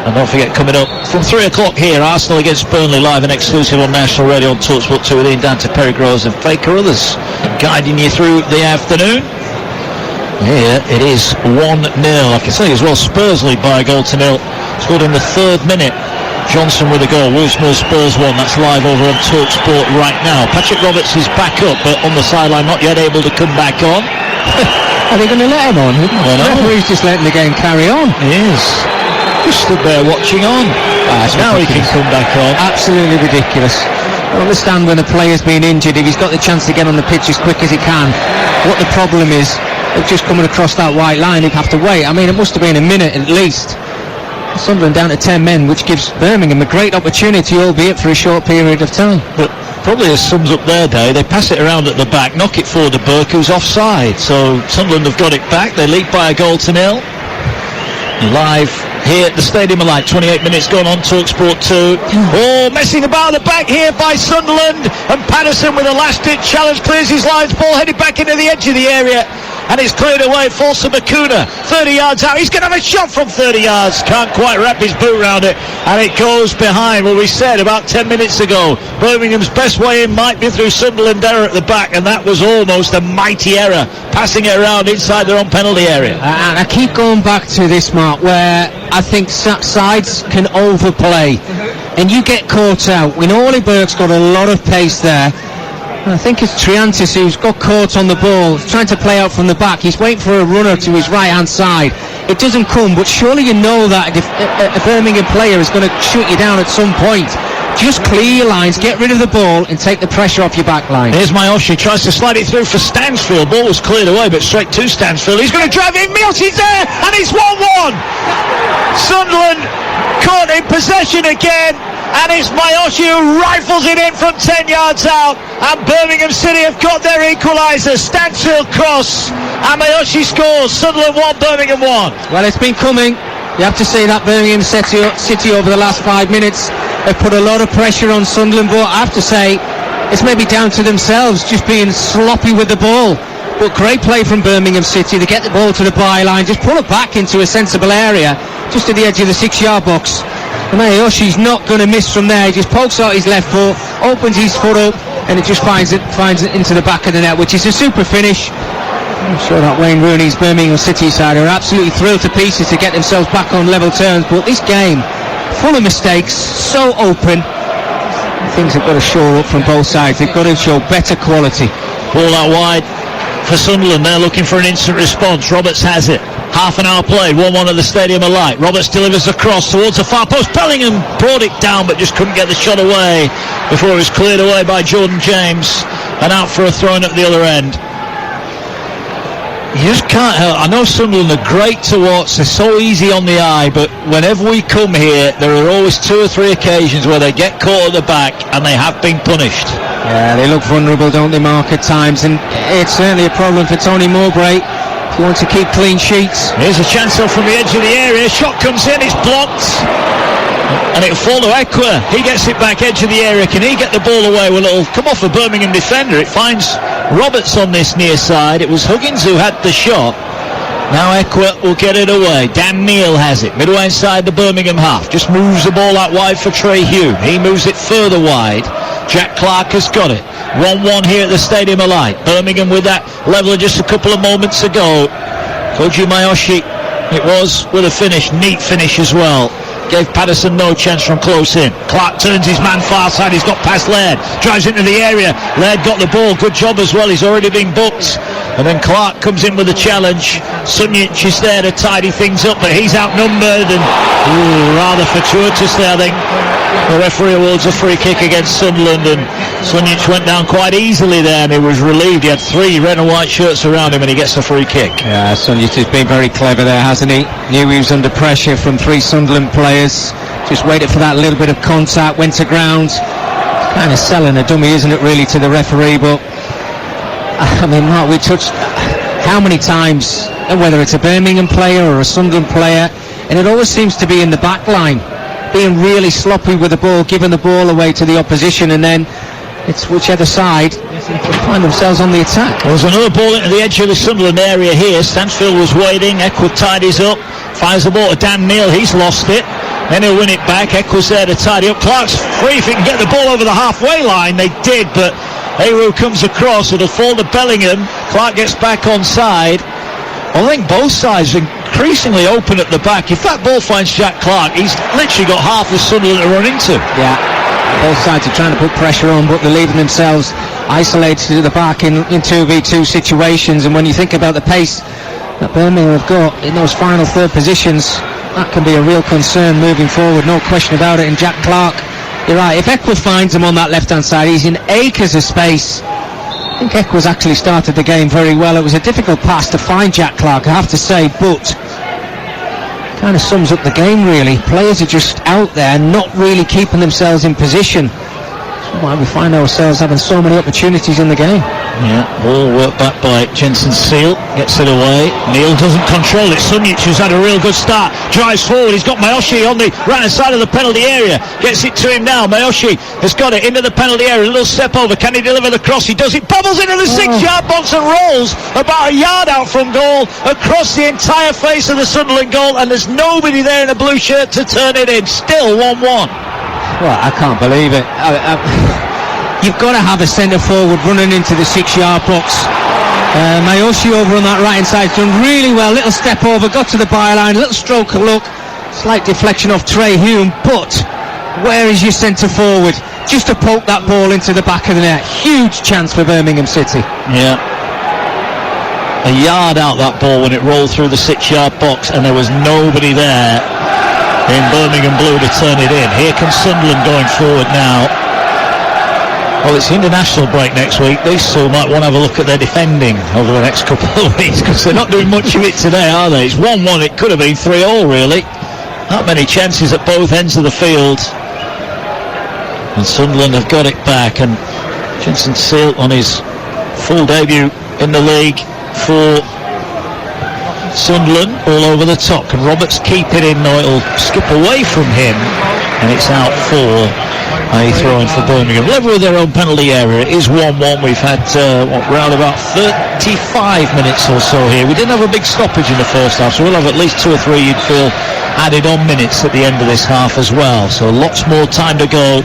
And don't forget, coming up from 3 o'clock here, Arsenal against Burnley, live and exclusive on National Radio on TalkSport 2 with Ian Dante, Perry Groves and Faye Carruthers guiding you through the afternoon. Here it is 1-0. I can say as well, Spurs lead by a goal to nil. Scored in the 3rd minute. Johnson with a goal. Wolves nil, Spurs 1. That's live over on TalkSport right now. Patrick Roberts is back up, but on the sideline, not yet able to come back on. Are they going to let him on? The referee's just letting the game carry on. He is. Just stood there watching on. Now ridiculous. He can come back on. Absolutely ridiculous. I understand when a player's been injured, if he's got the chance to get on the pitch as quick as he can. What the problem is, of just coming across that white line, he'd have to wait. I mean, it must have been a minute at least. Sunderland down to 10 men, which gives Birmingham a great opportunity, albeit for a short period of time. But probably as sums up their day, they pass it around at the back, knock it forward to Burke, who's offside. So Sunderland have got it back. They lead by a goal to nil. Live here at the Stadium of Light, 28 minutes gone on TalkSport 2. Oh, messing about the back here by Sunderland, and Patterson with a last-ditch challenge clears his lines. Ball headed back into the edge of the area, and it's cleared away. Falls to Makuna, 30 yards out. He's going to have a shot from 30 yards. Can't quite wrap his boot around it, and it goes behind. Well, we said about 10 minutes ago, Birmingham's best way in might be through Sunderland error at the back, and that was almost a mighty error, passing it around inside their own penalty area. And I keep going back to this, Mark, where I think sides can overplay, and you get caught out. We know Ollie Burke's got a lot of pace there. I think it's Triantis who's got caught on the ball, trying to play out from the back. He's waiting for a runner to his right-hand side. It doesn't come, but surely you know that if a Birmingham player is going to shoot you down at some point. Just clear your lines, get rid of the ball, and take the pressure off your back line. Here's Miyoshi, tries to slide it through for Stansfield. Ball was cleared away, but straight to Stansfield. He's going to drive in. Miyoshi's there, and it's 1-1. Sunderland caught in possession again, and it's Miyoshi who rifles it in from 10 yards out, and Birmingham City have got their equaliser. Stansfield cross, and Miyoshi scores. Sunderland 1, Birmingham 1. Well, it's been coming. You have to say that Birmingham City over the last 5 minutes have put a lot of pressure on Sunderland, but I have to say it's maybe down to themselves just being sloppy with the ball. But great play from Birmingham City. They get the ball to the byline, just pull it back into a sensible area, just to the edge of the 6-yard box. And Mayoshi's not going to miss from there. He just pokes out his left foot, opens his foot up, and it just finds it into the back of the net, which is a super finish. I'm sure that Wayne Rooney's Birmingham City side are absolutely thrilled to pieces to get themselves back on level terms, but this game, full of mistakes, so open. Things have got to show up from both sides. They've got to show better quality. Ball out wide for Sunderland. They're looking for an instant response. Roberts has it. Half an hour played, 1-1 at the Stadium of Light. Roberts delivers a cross towards the far post. Bellingham brought it down, but just couldn't get the shot away before it was cleared away by Jordan James, and out for a throw-in at the other end. You just can't help. I know Sunderland are great to watch. They're so easy on the eye, but whenever we come here, there are always 2 or 3 occasions where they get caught at the back, and they have been punished. Yeah, they look vulnerable, don't they, Mark, at times, and it's certainly a problem for Tony Mowbray if you want to keep clean sheets. Here's a chance though from the edge of the area. Shot comes in, it's blocked, and it'll fall to Ekwa. He gets it back edge of the area. Can he get the ball away? Well, it'll come off a Birmingham defender. It finds Roberts on this near side. It was Huggins who had the shot. Now Ekwa will get it away. Dan Neal has it midway inside the Birmingham half. Just moves the ball out wide for Trey Hume. He moves it further wide. Jack Clark has got it. 1-1 here at the Stadium of Light. Birmingham with that level just a couple of moments ago. Koji Miyoshi, it was with a finish, neat finish as well. gave Patterson no chance from close in. Clark turns his man far side, he's got past Laird, drives into the area, Laird got the ball, good job as well, he's already been booked, and then Clark comes in with a challenge. Sunjic is there to tidy things up, but he's outnumbered, and rather fortuitous there, I think. The referee awards a free kick against Sunderland, and Sunjic went down quite easily there, and he was relieved. He had 3 red and white shirts around him, and he gets a free kick. Yeah, Sunjic has been very clever there, hasn't he? Knew he was under pressure from 3 Sunderland players. Just waited for that little bit of contact, went to ground. Kind of selling a dummy, isn't it, really, to the referee? But I mean, Mark, we touched how many times, whether it's a Birmingham player or a Sunderland player, and it always seems to be in the back line, being really sloppy with the ball, giving the ball away to the opposition, and then it's whichever side they find themselves on the attack. There was another ball into the edge of the Sunderland area here. Stansfield was waiting, Eckwood tidies up, fires the ball to Dan Neal, he's lost it, then he'll win it back. Eckwood's there to tidy up, Clark's free if he can get the ball over the halfway line. They did, but Ayew comes across, it'll fall to Bellingham. Clark gets back onside. I think both sides are increasingly open at the back. If that ball finds Jack Clark, he's literally got half of Sunderland to run into. Yeah, both sides are trying to put pressure on, but they're leaving themselves isolated at the back in 2v2 situations. And when you think about the pace that Birmingham have got in those final third positions, that can be a real concern moving forward, no question about it. And Jack Clark, you're right, if Eckwood finds him on that left-hand side, he's in acres of space. I think Eckwood's actually started the game very well. It was a difficult pass to find Jack Clark, I have to say, but kind of sums up the game, really. Players are just out there not really keeping themselves in position. That's why we find ourselves having so many opportunities in the game. Yeah, ball worked back by Jensen Seal, gets it away. Neal doesn't control it. Sunjic, who's had a real good start, drives forward. He's got Mayoshi on the right hand side of the penalty area, gets it to him now. Mayoshi has got it into the penalty area, a little step over. Can he deliver the cross? He does. It bubbles into the 6-yard box and rolls about a yard out from goal, across the entire face of the Sunderland goal, and there's nobody there in a blue shirt to turn it in. Still 1-1. Well, I can't believe it. You've got to have a centre forward running into the 6-yard box. Mayoshi over on that right hand side has done really well. Little step over, got to the byline, little stroke of luck, slight deflection off Trey Hume, but where is your centre forward? Just to poke that ball into the back of the net. Huge chance for Birmingham City. Yeah. A yard out that ball when it rolled through the 6-yard box, and there was nobody there in Birmingham blue to turn it in. Here comes Sunderland going forward now. Well, it's the international break next week. These two might want to have a look at their defending over the next couple of weeks, because they're not doing much of it today, are they? It's 1-1, it could have been 3-3 really. Not many chances at both ends of the field. And Sunderland have got it back, and Jensen Seal on his full debut in the league for Sunderland, all over the top. Can Roberts keep it in? No, it'll skip away from him, and it's out for a throw-in for Birmingham. Level with their own penalty area. It is 1-1. We've had round about 35 minutes or so here. We didn't have a big stoppage in the first half, so we'll have at least 2 or 3, you'd feel, added on minutes at the end of this half as well. So lots more time to go.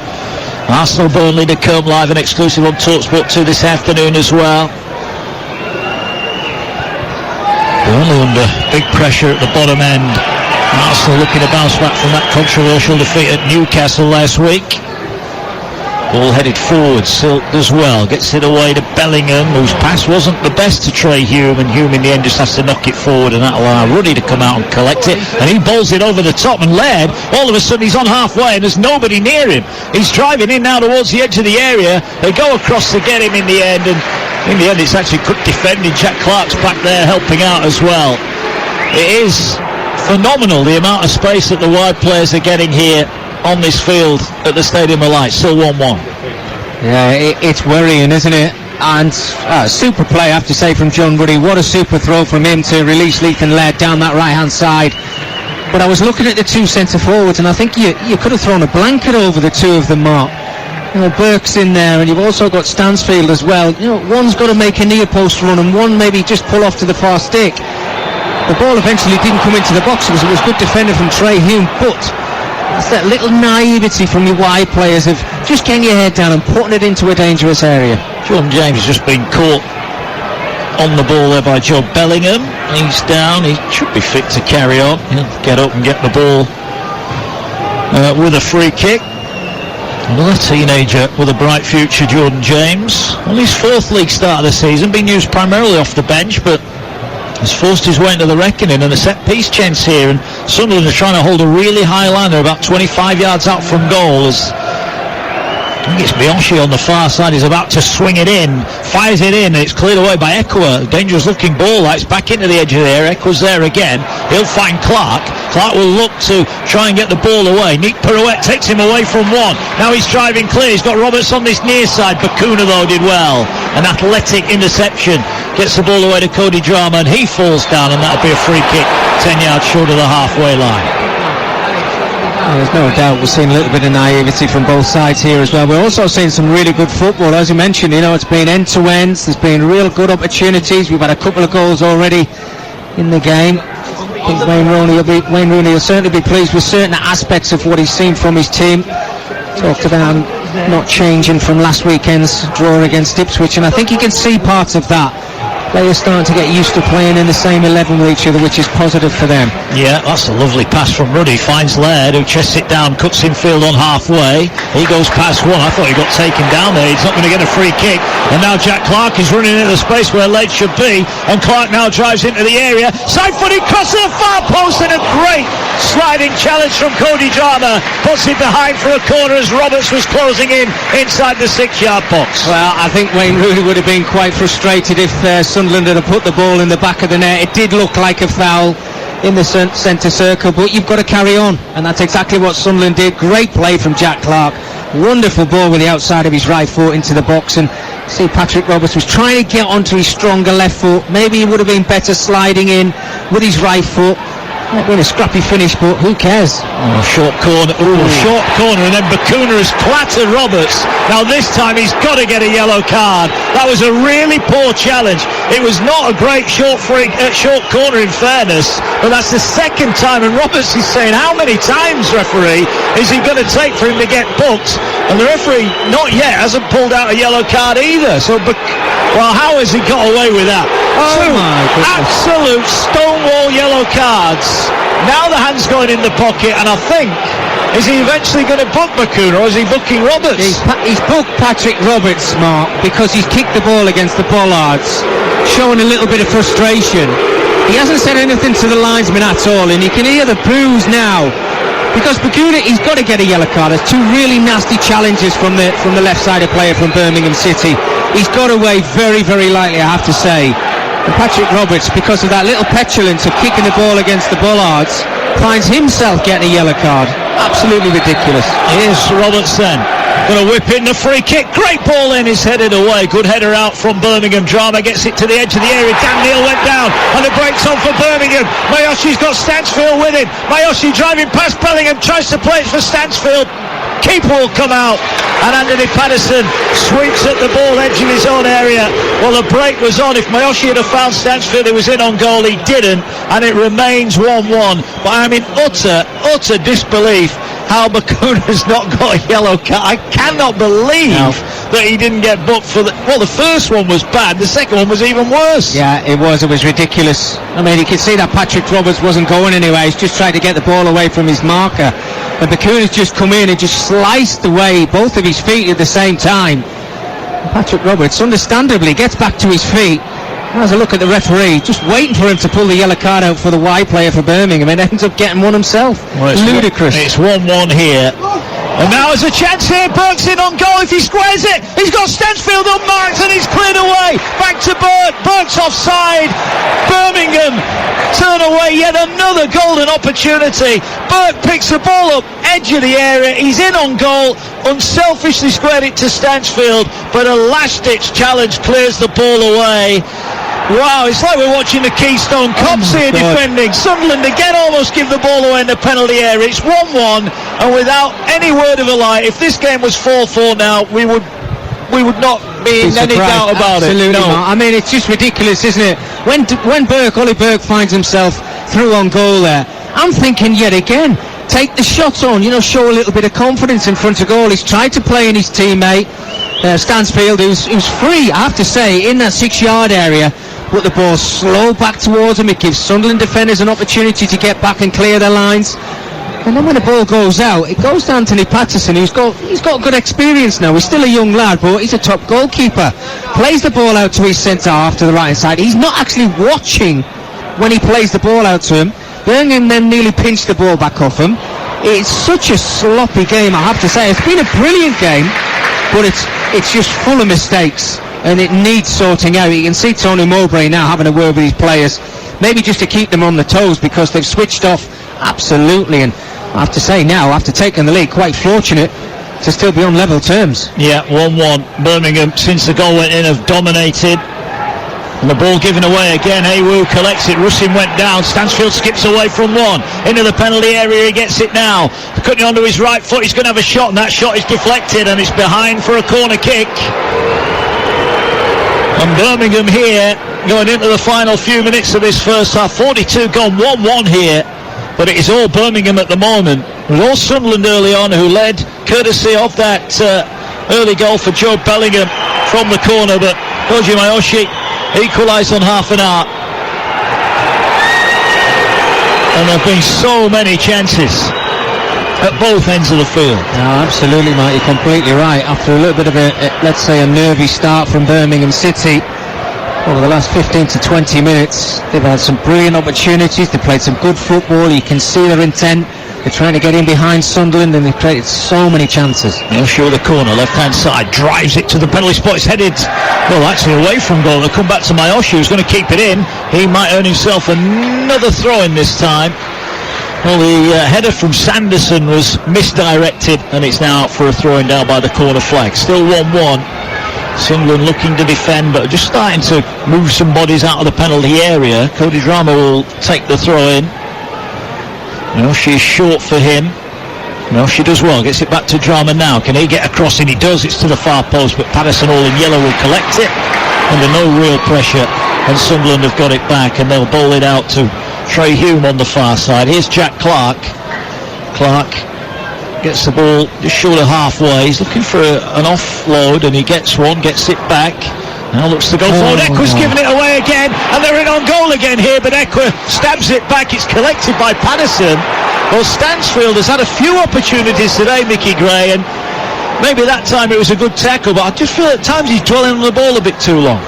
Arsenal Burnley to come live and exclusive on TalkSport 2 this afternoon as well. Burnley under big pressure at the bottom end. Arsenal looking to bounce back from that controversial defeat at Newcastle last week. Ball headed forward, Silk as well, gets it away to Bellingham, whose pass wasn't the best to Trey Hume, and Hume in the end just has to knock it forward, and that'll allow Ruddy to come out and collect it, and he bowls it over the top, and Laird, all of a sudden he's on halfway and there's nobody near him. He's driving in now towards the edge of the area. They go across to get him in the end, and in the end it's actually good defending. Jack Clark's back there helping out as well. It is phenomenal the amount of space that the wide players are getting here on this field at the Stadium of Light. Still 1-1. Yeah, it's worrying, isn't it? And super play, I have to say, from John Ruddy. What a super throw from him to release Lethan Laird down that right hand side. But I was looking at the 2 centre forwards, and I think you could have thrown a blanket over the 2 of them, Mark. You know, Burke's in there, and you've also got Stansfield as well. You know, one's got to make a near post run, and one maybe just pull off to the far stick. The ball eventually didn't come into the box. It was good defending from Trey Hume, but it's that little naivety from your wide players of just getting your head down and putting it into a dangerous area. John James has just been caught on the ball there by Joe Bellingham. He's down, he should be fit to carry on. He'll get up and get the ball with a free kick. Another teenager with a bright future, Jordan James. On his 4th league start of the season, been used primarily off the bench, but has forced his way into the reckoning, and a set-piece chance here, and Sunderland are trying to hold a really high line. They're about 25 yards out from goal as I think it's Miyoshi on the far side. He's about to swing it in, fires it in, and it's cleared away by Ekwa. Dangerous looking ball. It's back into the edge of the area. Ekwa's there again. He'll find Clark. Clark will look to try and get the ball away. Neat pirouette takes him away from one. Now he's driving clear. He's got Roberts on this near side. Bakuna though did well. An athletic interception. Gets the ball away to Cody Drama, and he falls down, and that'll be a free kick 10 yards short of the halfway line. There's no doubt we're seeing a little bit of naivety from both sides here as well. We're also seeing some really good football, as you mentioned. It's been end-to-ends. There's been real good opportunities. We've had a couple of goals already in the game. I think Wayne Rooney will certainly be pleased with certain aspects of what he's seen from his team. Talked about not changing from last weekend's draw against Ipswich, and I think you can see parts of that. Players starting to get used to playing in the same 11 with each other, which is positive for them. Yeah, that's a lovely pass from Ruddy. Finds Laird, who chests it down, cuts infield on halfway. He goes past one. I thought he got taken down there. He's not going to get a free kick. And now Jack Clark is running into the space where Laird should be. And Clark now drives into the area. Side-footed cross to the far post, and a great sliding challenge from Cody Drama. Puts it behind for a corner as Roberts was closing in inside the 6-yard box. Well, I think Wayne Rooney would have been quite frustrated if Sunderland had put the ball in the back of the net. It did look like a foul in the centre circle, but you've got to carry on, and that's exactly what Sunderland did. Great play from Jack Clark. Wonderful ball with the outside of his right foot into the box, and see Patrick Roberts was trying to get onto his stronger left foot. Maybe he would have been better sliding in with his right foot. Might been a scrappy finish, but who cares? Short corner, short corner, and then Bakuna has clattered Roberts. Now this time he's got to get a yellow card. That was a really poor challenge. It was not a great short corner in fairness, but that's the second time, and Roberts is saying, how many times, referee, is he going to take for him to get booked? And the referee, not yet, hasn't pulled out a yellow card either. So, well, how has he got away with that? Oh my goodness. Absolute stonewall yellow cards. Now the hand's going in the pocket, and I think, is he eventually going to book Bakuna, or is he booking Roberts? He's booked Patrick Roberts, Mark, because he's kicked the ball against the bollards, showing a little bit of frustration. He hasn't said anything to the linesman at all, and you can hear the boos now. Because Bakuna, he's got to get a yellow card. There's two really nasty challenges from the left-sided player from Birmingham City. He's got away very, very lightly, I have to say. And Patrick Roberts, because of that little petulance of kicking the ball against the bollards, finds himself getting a yellow card. Absolutely ridiculous. Here's Roberts then. Going to whip in the free kick. Great ball in. He's headed away. Good header out from Birmingham. Drama gets it to the edge of the area. Dan Neal went down, and the break's on for Birmingham. Mayoshi's got Stansfield with him. Mayoshi driving past Bellingham, tries to play it for Stansfield. Keeper will come out, and Anthony Patterson sweeps at the ball edge of his own area. Well, the break was on. If Mayoshi had found Stansfield, he was in on goal. He didn't, and it remains 1-1. But I'm in utter disbelief how Bakuna's not got a yellow card. I cannot believe that he didn't get booked for the first one was bad, the second one was even worse. Yeah, it was ridiculous. I mean, you can see that Patrick Roberts wasn't going anywhere. He's just trying to get the ball away from his marker, and Bakuna's just come in and just sliced away both of his feet at the same time. And Patrick Roberts understandably gets back to his feet, has a look at the referee, just waiting for him to pull the yellow card out for the wide player for Birmingham, and ends up getting one himself. Well, ludicrous. It's 1-1 here. And now there's a chance here. Burke's in on goal. If he squares it, he's got Stansfield unmarked, and he's cleared away. Back to Burke. Burke's offside. Birmingham turn away yet another golden opportunity. Burke picks the ball up, edge of the area. He's in on goal. Unselfishly squared it to Stansfield, but a last-ditch challenge clears the ball away. Wow, it's like we're watching the Keystone Cops here defending. Sunderland again almost give the ball away in the penalty area. It's 1-1, and without any word of a lie, if this game was 4-4 now, we would not be in any doubt about Absolutely it. No. Not. I mean, it's just ridiculous, isn't it? When Ollie Burke finds himself through on goal there, I'm thinking yet again, take the shot on, show a little bit of confidence in front of goal. He's tried to play in his teammate, Stansfield, who's free, I have to say, in that 6-yard area. Put the ball slow back towards him. It gives Sunderland defenders an opportunity to get back and clear their lines. And then when the ball goes out, it goes to Anthony Patterson, he's got good experience now. He's still a young lad, but he's a top goalkeeper. Plays the ball out to his centre-half to the right-hand side. He's not actually watching when he plays the ball out to him. Birmingham then nearly pinched the ball back off him. It's such a sloppy game, I have to say. It's been a brilliant game, but it's just full of mistakes, and it needs sorting out. You can see Tony Mowbray now having a word with his players, maybe just to keep them on the toes, because they've switched off absolutely. And I have to say now, after taking the lead, quite fortunate to still be on level terms. Yeah, 1-1. Birmingham, since the goal went in, have dominated. And the ball given away again. Awu collects it. Russin went down. Stansfield skips away from one. Into the penalty area. He gets it now. Cutting onto his right foot. He's going to have a shot, and that shot is deflected, and it's behind for a corner kick. And Birmingham here going into the final few minutes of this first half. 42 gone, 1-1 here. But it is all Birmingham at the moment. It was all Sunderland early on, who led courtesy of that early goal for Joe Bellingham from the corner. But Koji Mayoshi equalised on half an hour. And there have been so many chances at both ends of the field. No, absolutely, Mike, you're completely right. After a little bit of let's say a nervy start from Birmingham City, over the last 15 to 20 minutes, they've had some brilliant opportunities. They've played some good football. You can see their intent. They're trying to get in behind Sunderland, and they've created so many chances. He'll show the corner, left-hand side, drives it to the penalty spot. It's headed, well, actually away from goal. They'll come back to Mayoshi, who's going to keep it in. He might earn himself another throw-in this time. Well, the header from Sanderson was misdirected, and it's now out for a throw-in down by the corner flag. Still 1-1. Sunderland looking to defend, but just starting to move some bodies out of the penalty area. Cody Drama will take the throw-in. She's short for him. She does well. Gets it back to Drama now. Can he get across? And he does. It's to the far post, but Patterson, all in yellow, will collect it under no real pressure. And Sunderland have got it back, and they'll bowl it out to Trey Hume on the far side. Here's Jack Clark. Clark gets the ball just short of halfway. He's looking for an offload, and he gets one, gets it back. Now looks to go forward. Equa's giving it away again, and they're in on goal again here, but Equa stabs it back. It's collected by Patterson. Well, Stansfield has had a few opportunities today, Mickey Gray, and maybe that time it was a good tackle, but I just feel at times he's dwelling on the ball a bit too long.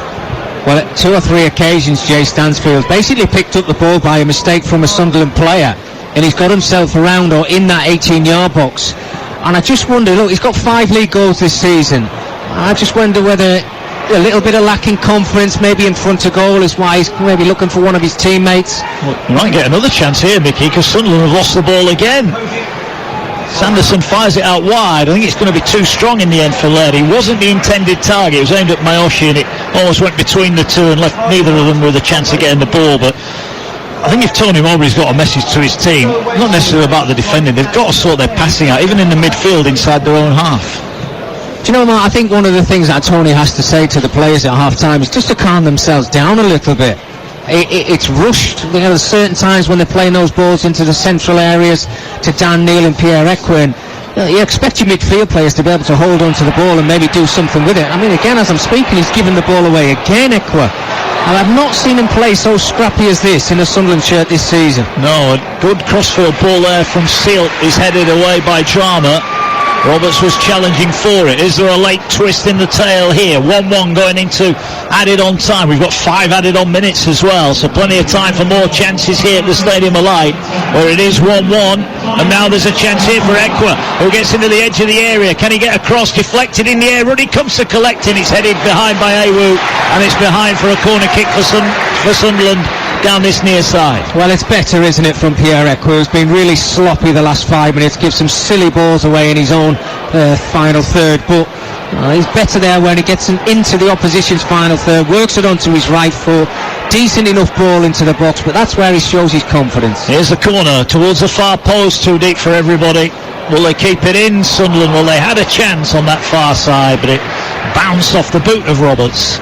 Well, at 2 or 3 occasions, Jay Stansfield basically picked up the ball by a mistake from a Sunderland player, and he's got himself around or in that 18-yard box. And I just wonder, look, he's got 5 league goals this season. I just wonder whether a little bit of lacking confidence maybe in front of goal is why he's maybe looking for one of his teammates. Well, you might get another chance here, Mickey, because Sunderland have lost the ball again. Sanderson fires it out wide. I think it's going to be too strong in the end for Laird. He wasn't the intended target. It was aimed at Mayoshi, and it almost went between the two and left neither of them with a chance of getting the ball. But I think if Tony Mowbray's got a message to his team, not necessarily about the defending, they've got to sort their passing out, even in the midfield inside their own half. Do you know, Matt, I think one of the things that Tony has to say to the players at half-time is just to calm themselves down a little bit. It's rushed. There's certain times when they're playing those balls into the central areas to Dan Neil and Pierre Equa, and you expect your midfield players to be able to hold on to the ball and maybe do something with it. I mean, again, as I'm speaking, he's giving the ball away again, Equa. And I've not seen him play so scrappy as this in a Sunderland shirt this season. No, a good crossfield ball there from Seal is headed away by Drama. Roberts was challenging for it. Is there a late twist in the tail here? 1-1 going into added on time. We've got 5 added on minutes as well, so plenty of time for more chances here at the Stadium of Light, where it is 1-1, and now there's a chance here for Equa, who gets into the edge of the area. Can he get across? Deflected in the air. Ruddy comes to collecting. It's headed behind by Awu, and it's behind for a corner kick for Sunderland down this near side. Well, it's better, isn't it, from Pierre Equa, who's been really sloppy the last 5 minutes, gives some silly balls away in his own final third, but he's better there when he gets into the opposition's final third, works it onto his right foot, decent enough ball into the box, but that's where he shows his confidence. Here's the corner towards the far post, too deep for everybody. Will they keep it in, Sunderland? Well, they had a chance on that far side, but it bounced off the boot of Roberts.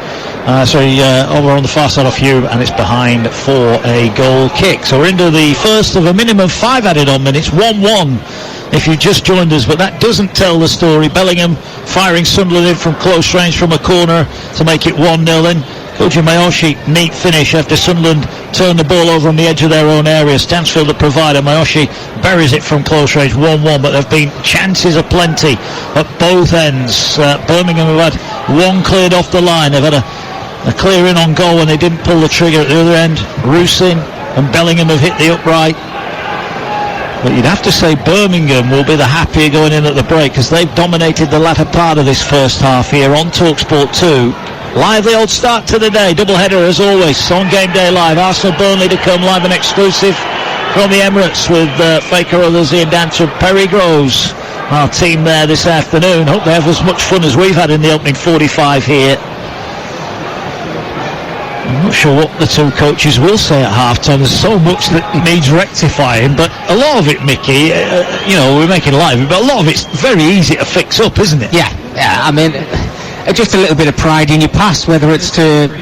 Over on the far side of Hugh, and it's behind for a goal kick. So we're into the first of a minimum 5 added on minutes, 1-1 if you just joined us, but that doesn't tell the story. Bellingham firing Sunderland in from close range from a corner to make it 1-0, and Koji Mayoshi, neat finish after Sunderland turned the ball over on the edge of their own area. Stansfield the provider. Mayoshi buries it from close range, 1-1, but there have been chances aplenty at both ends. Birmingham have had one cleared off the line. They've had a clear in on goal when they didn't pull the trigger at the other end. Rusin and Bellingham have hit the upright. But you'd have to say Birmingham will be the happier going in at the break, because they've dominated the latter part of this first half here on TalkSport 2. Lively old start to the day, double header as always, on Game Day Live. Arsenal Burnley to come live and exclusive from the Emirates with Faker others in down to Perry Groves, our team there this afternoon. Hope they have as much fun as we've had in the opening 45 here. I'm not sure what the two coaches will say at half-time. There's so much that needs rectifying, but a lot of it, Mickey, we're making live, but a lot of it's very easy to fix up, isn't it? Yeah, I mean, just a little bit of pride in your pass, whether it's to, 2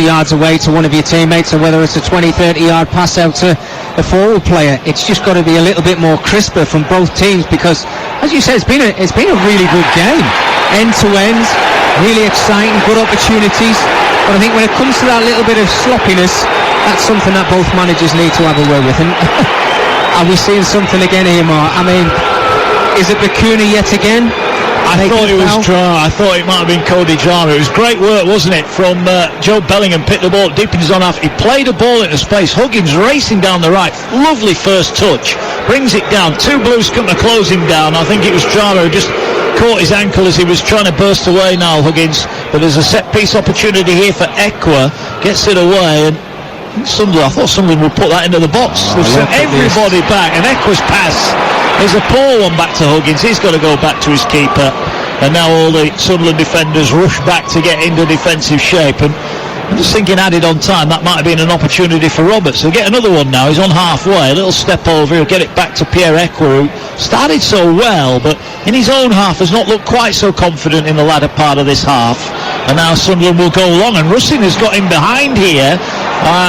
yards away to one of your teammates, or whether it's a 20-30 yard pass out to a forward player. It's just got to be a little bit more crisper from both teams, because, as you said, it's been a really good game, end to end, really exciting, good opportunities. But I think when it comes to that little bit of sloppiness, that's something that both managers need to have a way with. And are we seeing something again here, Mark? I mean, is it Bakuna yet again? I thought it was Drama. I thought it might have been Cody Drama. It was great work, wasn't it, from Joe Bellingham. Picked the ball deep in his own half. He played a ball into space. Huggins racing down the right. Lovely first touch. Brings it down. Two Blues come to close him down. I think it was Drama who just caught his ankle as he was trying to burst away now, Huggins. But there's a set-piece opportunity here for Ekwa. Gets it away, and I thought Sunderland would put that into the box. They've sent everybody back, and Ekwa's pass is a poor one back to Huggins. He's got to go back to his keeper, and now all the Sunderland defenders rush back to get into defensive shape. And I'm just thinking, added on time, that might have been an opportunity for Roberts. He'll get another one now. He's on halfway, a little step over. He'll get it back to Pierre Ekwa, who started so well, but in his own half has not looked quite so confident in the latter part of this half. And now Sunderland will go long, and Russin has got him behind here.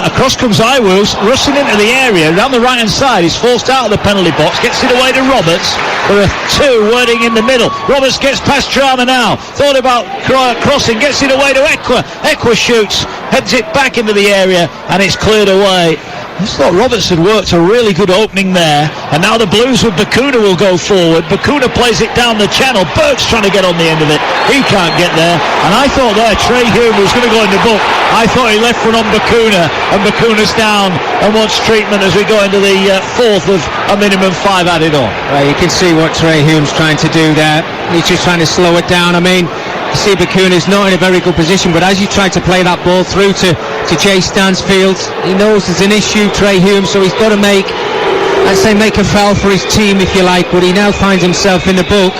Across comes Iwus, Russin into the area, down the right hand side. He's forced out of the penalty box, gets it away to Roberts for a two wording in the middle. Roberts gets past Drama now, thought about crossing, gets it away to Ekwa. Ekwa shoots, heads it back into the area, and it's cleared away. I just thought Roberts had worked a really good opening there, and now the Blues with Bakuna will go forward. Bakuna plays it down the channel. Burke's trying to get on the end of it. He can't get there, and I thought there Trey Hume was going to go in the book. I thought he left one on Bakuna, and Bakuna's down and wants treatment as we go into the fourth of a minimum 5 added on. Well, you can see what Trey Hume's trying to do there. He's just trying to slow it down. I mean, you see Bakuna's not in a very good position, but as you try to play that ball through to Jay Stansfield, he knows there's an issue, Trey Hume, so he's got to make a foul for his team, if you like, but he now finds himself in the book.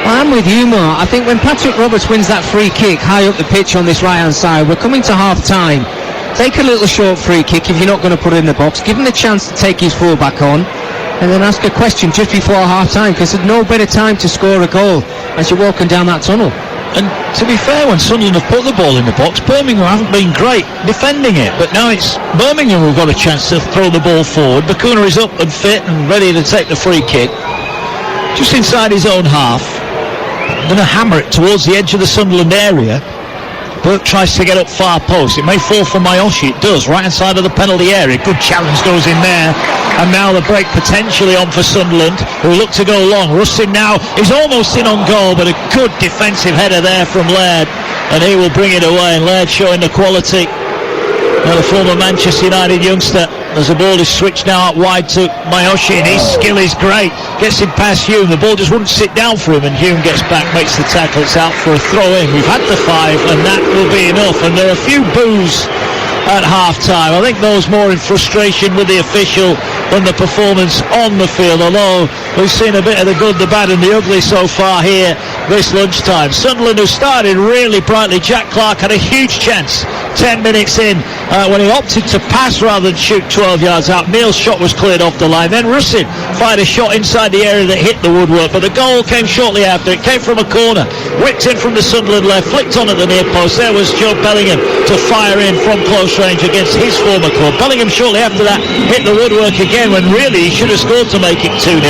Well, I'm with you, Mark. I think when Patrick Roberts wins that free kick high up the pitch on this right-hand side, we're coming to half-time. Take a little short free kick if you're not going to put it in the box. Give him the chance to take his full-back on, and then ask a question just before half-time, because there's no better time to score a goal as you're walking down that tunnel. And to be fair, when Sunderland have put the ball in the box, Birmingham haven't been great defending it. But now it's Birmingham who've got a chance to throw the ball forward. Bakuna is up and fit and ready to take the free kick. Just inside his own half. Going to hammer it towards the edge of the Sunderland area. Burke tries to get up far post. It may fall for Mayoshi. It does, right inside of the penalty area. Good challenge goes in there. And now the break potentially on for Sunderland, who look to go long. Rustin now is almost in on goal, but a good defensive header there from Laird, and he will bring it away. And Laird showing the quality. Now the former Manchester United youngster, as the ball is switched now out wide to Mayoshi, and his skill is great. Gets him past Hume. The ball just wouldn't sit down for him, and Hume gets back, makes the tackle. It's out for a throw-in. We've had the 5, and that will be enough. And there are a few boos at half-time. I think those more in frustration with the official than the performance on the field, although we've seen a bit of the good, the bad and the ugly so far here this lunchtime. Sunderland, who started really brightly, Jack Clark had a huge chance 10 minutes in, when he opted to pass rather than shoot 12 yards out. Neil's shot was cleared off the line. Then Russin fired a shot inside the area that hit the woodwork, but the goal came shortly after. It came from a corner, whipped in from the Sunderland left, flicked on at the near post. There was Joe Bellingham to fire in from close range against his former club. Bellingham shortly after that hit the woodwork again, when really he should have scored to make it 2-0.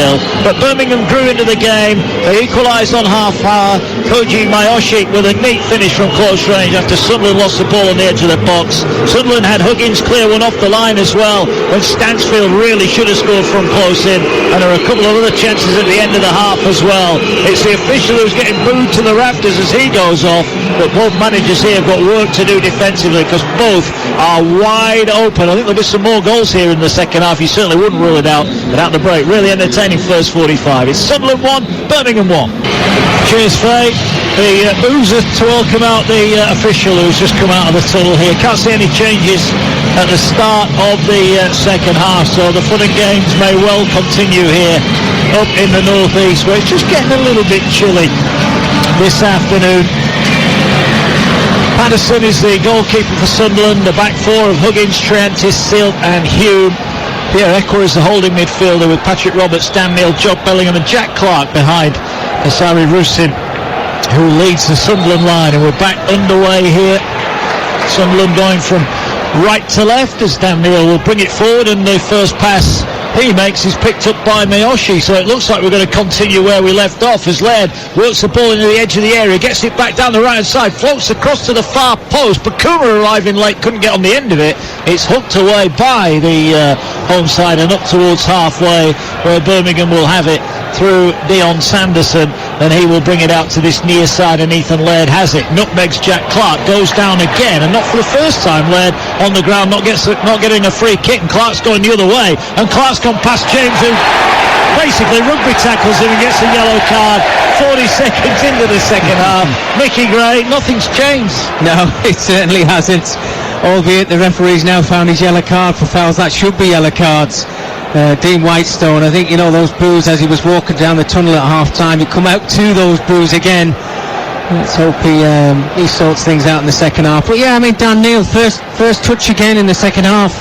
But Birmingham grew into the game. They equalised on half hour. Koji Mayoshi with a neat finish from close range after Sunderland lost the ball on the edge of the box. Sunderland had Huggins clear one off the line as well, when Stansfield really should have scored from close in, and there are a couple of other chances at the end of the half as well. It's the official who's getting booed to the rafters as he goes off, but both managers here have got work to do defensively, because both are wide open. I think there'll be some more goals here in the second half. You certainly wouldn't rule it out without the break. Really entertaining first 45. It's Sunderland 1, Birmingham 1. Cheers, Faye. The boozer to welcome out the official who's just come out of the tunnel here. Can't see any changes at the start of the second half, so the fun and games may well continue here up in the northeast, where it's just getting a little bit chilly this afternoon. Patterson is the goalkeeper for Sunderland. The back four of Huggins, Triantis, Silt and Hume. Pierre Eckwer is the holding midfielder, with Patrick Roberts, Dan Neil, Job Bellingham and Jack Clark behind Asari Russin, who leads the Sunderland line. And we're back underway here. Sunderland going from right to left as Dan Neil will bring it forward, and the first pass he makes is picked up by Mayoshi, so it looks like we're going to continue where we left off as Laird works the ball into the edge of the area, gets it back down the right hand side, floats across to the far post. Bakuma arriving late, couldn't get on the end of it. It's hooked away by the home side and up towards halfway, where Birmingham will have it through Dion Sanderson, and he will bring it out to this near side, and Ethan Laird has it. Nutmegs Jack Clark, goes down again, and not for the first time. Laird on the ground, not getting a free kick, and Clark's going the other way, and Clark's gone past James, who basically rugby tackles him and gets a yellow card 40 seconds into the second half. Mickey Gray, nothing's changed. No, it certainly hasn't, albeit the referee's now found his yellow card for fouls that should be yellow cards. Dean Whitestone, I think, those boos as he was walking down the tunnel at half time, he come out to those boos again. Let's hope he sorts things out in the second half. But yeah, Dan Neil, first touch again in the second half.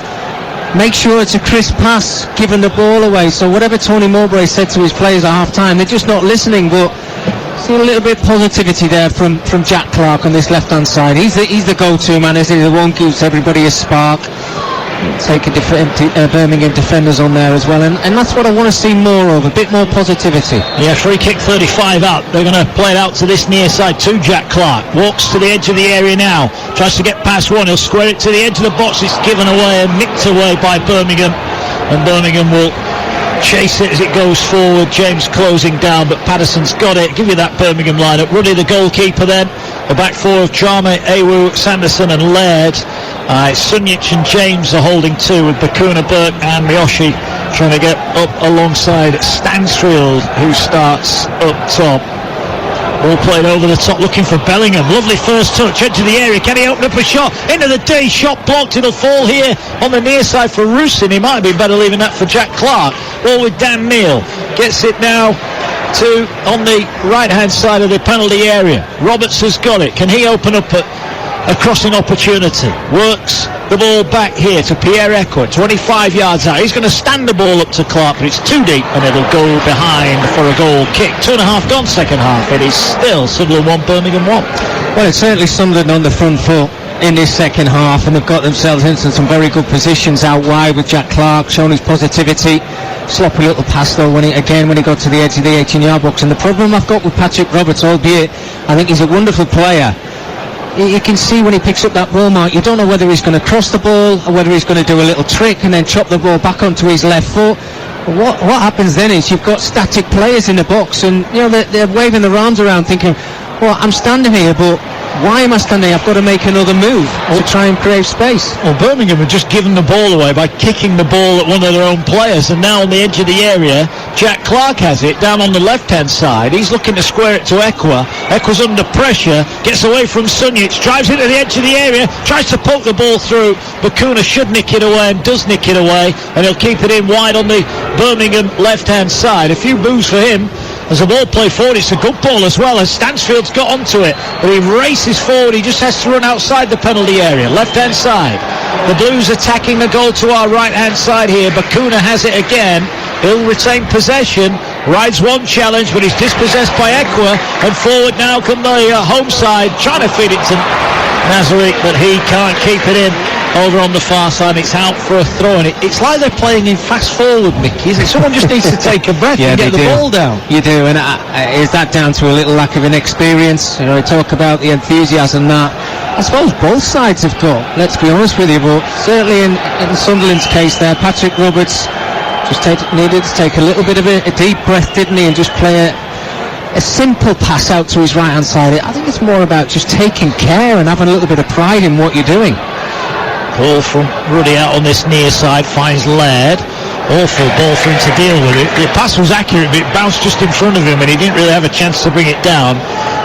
Make sure it's a crisp pass, giving the ball away. So whatever Tony Mowbray said to his players at half time, they're just not listening. But see a little bit of positivity there from Jack Clark on this left hand side. He's the go-to man, isn't he? The one who gives everybody a spark. Take Birmingham defenders on there as well, and that's what I want to see more of, a bit more positivity. Yeah, free kick 35 out. They're going to play it out to this near side to Jack Clark. Walks to the edge of the area now, tries to get past one, he'll square it to the edge of the box. It's given away and nicked away by Birmingham, and Birmingham will chase it as it goes forward. James closing down, but Patterson's got it. Give you that Birmingham lineup. Ruddy the goalkeeper then. The back four of Chame, Ewu, Sanderson and Laird. It's Sunjic and James are holding two, with Bakuna, Burke and Miyoshi trying to get up alongside Stansfield, who starts up top. Ball played over the top, looking for Bellingham. Lovely first touch, edge of the area. Can he open up a shot? Into the D, shot blocked. It'll fall here on the near side for Russin. He might be better leaving that for Jack Clark. Ball with Dan Neil. Gets it now to on the right hand side of the penalty area. Roberts has got it. Can he open up a crossing opportunity? Works the ball back here to Pierre Eckwer, 25 yards out. He's going to stand the ball up to Clark, but it's too deep and it'll go behind for a goal kick. 2.5 gone second half. It is still Sunderland 1, Birmingham 1. Well, it's certainly Sunderland on the front foot in this second half, and they've got themselves into some very good positions out wide, with Jack Clark showing his positivity. Sloppy little pass though when he got to the edge of the 18-yard box. And the problem I've got with Patrick Roberts, albeit I think he's a wonderful player, you can see when he picks up that ball, Mark, you don't know whether he's going to cross the ball or whether he's going to do a little trick and then chop the ball back onto his left foot. What happens then is you've got static players in the box, and they're waving their arms around thinking, well, I'm standing here, but why am I standing here? I've got to make another move to try and create space. Well, Birmingham had just given the ball away by kicking the ball at one of their own players, and now on the edge of the area, Jack Clark has it down on the left-hand side. He's looking to square it to Eckwer. Eckwer's under pressure, gets away from Sunjic, drives into the edge of the area, tries to poke the ball through. Bakuna should nick it away and does nick it away, and he'll keep it in wide on the Birmingham left-hand side. A few boos for him. As the ball played forward, it's a good ball as well, as Stansfield's got onto it, but he races forward. He just has to run outside the penalty area, left-hand side. The Blues attacking the goal to our right-hand side here. Bakuna has it again. He'll retain possession, rides one challenge, but he's dispossessed by Ekwa, and forward now come the home side, trying to feed it to Nazarick, but he can't keep it in. Over on the far side, it's out for a throw, and it's like they're playing in fast forward, Mickey, isn't it? Someone just needs to take a breath and get the ball down. You do, and is that down to a little lack of inexperience? You know, we talk about the enthusiasm that I suppose both sides have got, let's be honest with you, but certainly in Sunderland's case there, Patrick Roberts just needed to take a little bit of a deep breath, didn't he, and just play a simple pass out to his right-hand side. I think it's more about just taking care and having a little bit of pride in what you're doing. Ball from Ruddy out on this near side, finds Laird. Awful ball for him to deal with it. The pass was accurate, but it bounced just in front of him, and he didn't really have a chance to bring it down.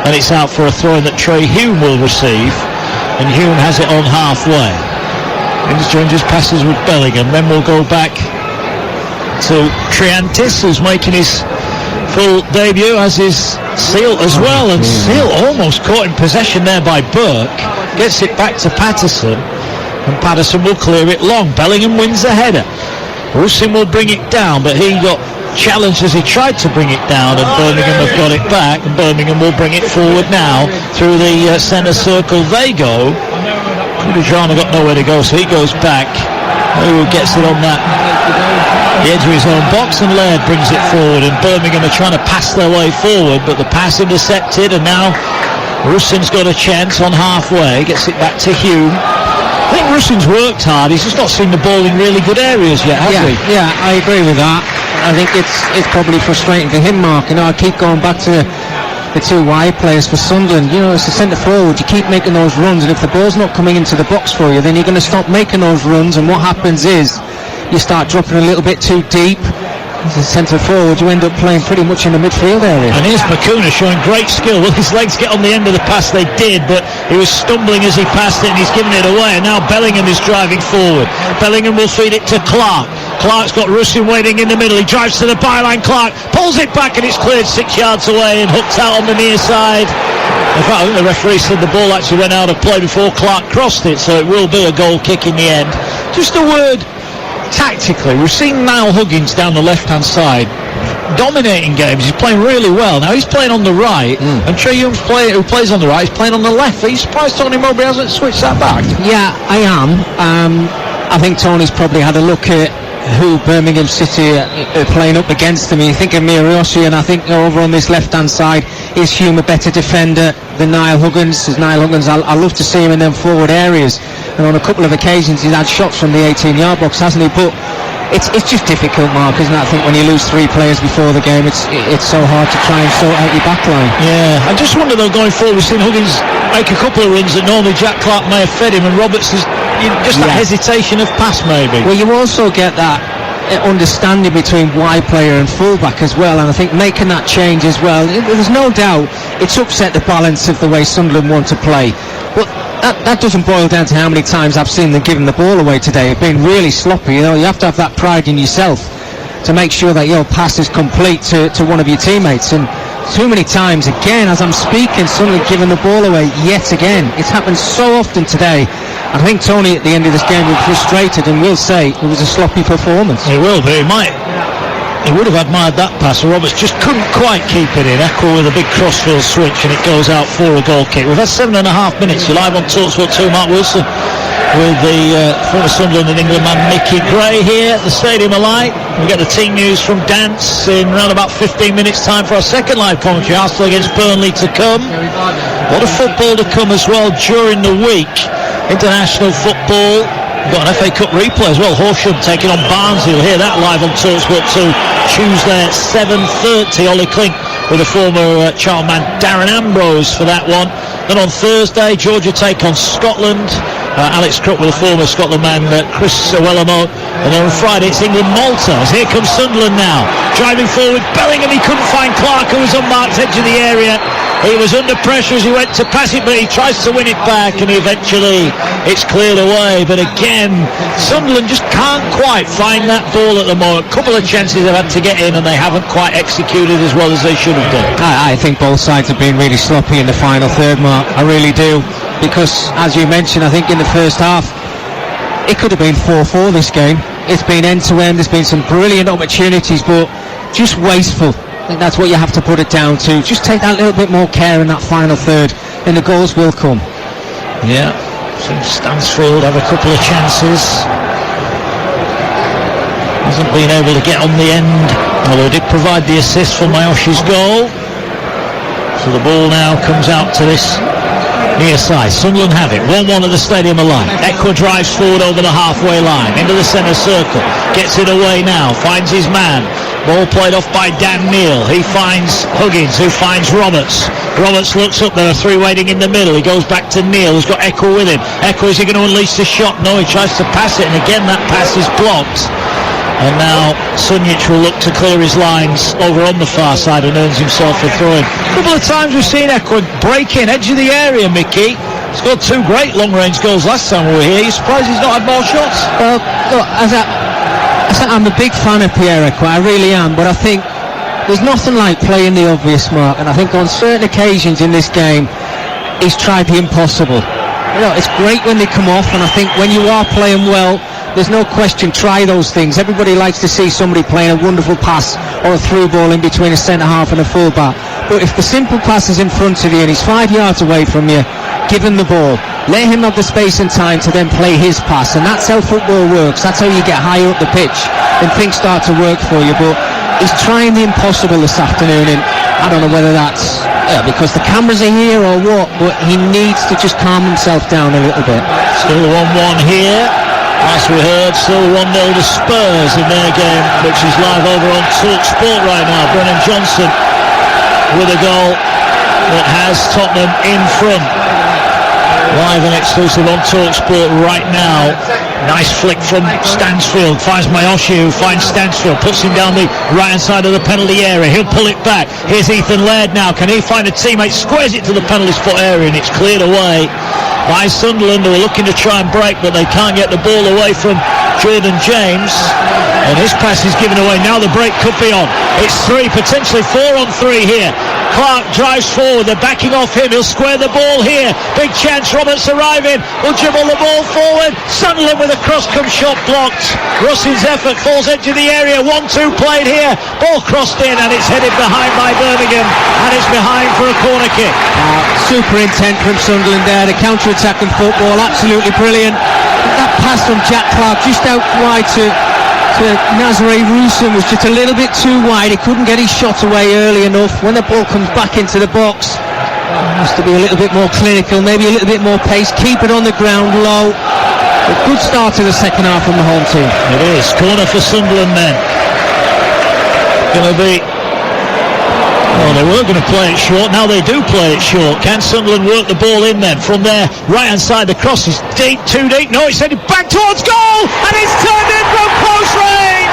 And it's out for a throw-in that Trey Hume will receive, and Hume has it on halfway. Exchanges passes with Bellingham. Then we'll go back to Triantis, who's making his full debut, as is Seal as well, and Seal almost caught in possession there by Burke. Gets it back to Patterson, and Patterson will clear it long. Bellingham wins the header. Russin will bring it down, but he got challenged as he tried to bring it down, and Birmingham have got it back, and Birmingham will bring it forward now through the centre circle. They go. Kudidrana got nowhere to go, so he goes back. Who gets it on that the edge of his own box, and Laird brings it forward, and Birmingham are trying to pass their way forward, but the pass intercepted, and now Russin's got a chance on halfway. Gets it back to Hume. I think Russin's worked hard. He's just not seen the ball in really good areas yet, has he? Yeah, I agree with that. I think it's probably frustrating for him, Mark. You know, I keep going back to the two wide players for Sunderland. You know, it's the centre forward. You keep making those runs, and if the ball's not coming into the box for you, then you're going to stop making those runs, and what happens is you start dropping a little bit too deep. As a centre forward, you end up playing pretty much in the midfield area. And here's Bakuna showing great skill. Will his legs get on the end of the pass? They did, but he was stumbling as he passed it, and he's given it away, and now Bellingham is driving forward. Bellingham will feed it to Clark. Clark's got Russin waiting in the middle. He drives to the byline. Clark pulls it back, and it's cleared 6 yards away and hooked out on the near side. In fact, I think the referee said the ball actually went out of play before Clark crossed it, so it will be a goal kick in the end. Just a word tactically, we've seen Niall Huggins down the left-hand side dominating games. He's playing really well. Now he's playing on the right, and Trey Young's who plays on the right, is playing on the left. Are you surprised Tony Mowbray hasn't switched that back? Yeah, I am. I think Tony's probably had a look at who Birmingham City are playing up against him. You think of Mirayoshi, and I think over on this left-hand side, is Hume a better defender than Niall Huggins? As Niall Huggins, I love to see him in them forward areas, and on a couple of occasions he's had shots from the 18-yard box, hasn't he? But it's just difficult, Mark, isn't it? I think when you lose three players before the game, it's so hard to try and sort out your back line. Yeah, I just wonder though, going forward, we've seen Huggins make a couple of runs that normally Jack Clark may have fed him, and Roberts is just that hesitation of pass maybe. Well, you also get that understanding between wide player and fullback as well, and I think making that change as well, there's no doubt it's upset the balance of the way Sunderland want to play, but that doesn't boil down to how many times I've seen them giving the ball away today. It's been really sloppy. You know, you have to have that pride in yourself to make sure that your pass is complete to one of your teammates, and too many times, again, as I'm speaking, Sunderland giving the ball away yet again. It's happened so often today. I think Tony at the end of this game will be frustrated and will say it was a sloppy performance. He will be. He would have admired that pass. Roberts just couldn't quite keep it in. Echo with a big crossfield switch, and it goes out for a goal kick. We've had 7.5 minutes. You're live on TalkSport 2, Mark Wilson, with the former Sunderland and England man Mickey Gray here at the Stadium of Light. We get the team news from Dance in around about 15 minutes time for our second live commentary. Arsenal against Burnley to come. A lot of football to come as well during the week. International football. We've got an FA Cup replay as well. Horsham taking on Barnsley. You'll hear that live on TalkSport 2 Tuesday at 7:30. Ollie Klink with the former Charlton man Darren Ambrose for that one. Then on Thursday, Georgia take on Scotland. Alex Crook with the former Scotland man Chris Wellamo. And then on Friday it's England-Malta. As here comes Sunderland now, driving forward. Bellingham, he couldn't find Clark, who was on Mark's edge of the area. He was under pressure as he went to pass it, but he tries to win it back, and eventually it's cleared away. But again, Sunderland just can't quite find that ball at the moment. A couple of chances they've had to get in, and they haven't quite executed as well as they should have done. I think both sides have been really sloppy in the final third, Mark. I really do. Because, as you mentioned, I think in the first half, it could have been 4-4 this game. It's been end-to-end. There's been some brilliant opportunities, but just wasteful. I think that's what you have to put it down to. Just take that little bit more care in that final third, and the goals will come. Yeah. So Stansfield have a couple of chances. Hasn't been able to get on the end, although did provide the assist for Mayoshi's goal. So the ball now comes out to this near side. Sunderland have it. 1-1 at the stadium alive. Ekwa drives forward over the halfway line into the centre circle. Gets it away now. Finds his man. Ball played off by Dan Neal. He finds Huggins, who finds Roberts. Roberts looks up. There are three waiting in the middle. He goes back to Neal, who's got Ekwa with him. Ekwa, is he going to unleash the shot? No, he tries to pass it, and again that pass is blocked. And now Sunjic will look to clear his lines over on the far side and earns himself a throw-in. A couple of times we've seen Ekwa break in, edge of the area, Mickey. Scored two great long-range goals last time we were here. Are you surprised he's not had more shots? Well, look, I'm a big fan of Pierre Ekwa, I really am, but I think there's nothing like playing the obvious, Mark, and I think on certain occasions in this game, he's tried the impossible. You know, it's great when they come off, and I think when you are playing well, there's no question, try those things. Everybody likes to see somebody playing a wonderful pass or a through ball in between a centre-half and a full-back. But if the simple pass is in front of you and he's 5 yards away from you, give him the ball. Let him have the space and time to then play his pass. And that's how football works. That's how you get higher up the pitch and things start to work for you. But he's trying the impossible this afternoon, and I don't know whether that's because the cameras are here or what, but he needs to just calm himself down a little bit. Still 1-1 here. As we heard, still 1-0 to Spurs in their game, which is live over on Talk Sport right now. Brennan Johnson with a goal that has Tottenham in front. Live and exclusive on Talk Sport right now. Nice flick from Stansfield. Finds Mayoshi, who finds Stansfield. Puts him down the right-hand side of the penalty area. He'll pull it back. Here's Ethan Laird now. Can he find a teammate? Squares it to the penalty spot area, and it's cleared away by Sunderland, who are looking to try and break, but they can't get the ball away from Jordan James, and his pass is given away. Now the break could be on. It's 3, potentially 4 on 3 here. Clark drives forward, they're backing off him, he'll square the ball here. Big chance, Roberts arriving, will dribble the ball forward. Sunderland with a cross-come shot blocked. Russin's effort falls edge of the area. 1-2 played here, ball crossed in, and it's headed behind by Birmingham, and it's behind for a corner kick. Super intent from Sunderland there, the counter-attacking football, absolutely brilliant. That pass from Jack Clark just out wide to Nazare Rusin was just a little bit too wide. He couldn't get his shot away early enough. When the ball comes back into the box, he has to be a little bit more clinical, maybe a little bit more pace, keep it on the ground low. A good start to the second half from the home team. It is. Corner for Sunderland then. Going to be... Oh, they were going to play it short. Now they do play it short. Can Sunderland work the ball in then? From their right-hand side, the cross is deep, too deep. No, it's headed back towards goal, and it's turned in from close range.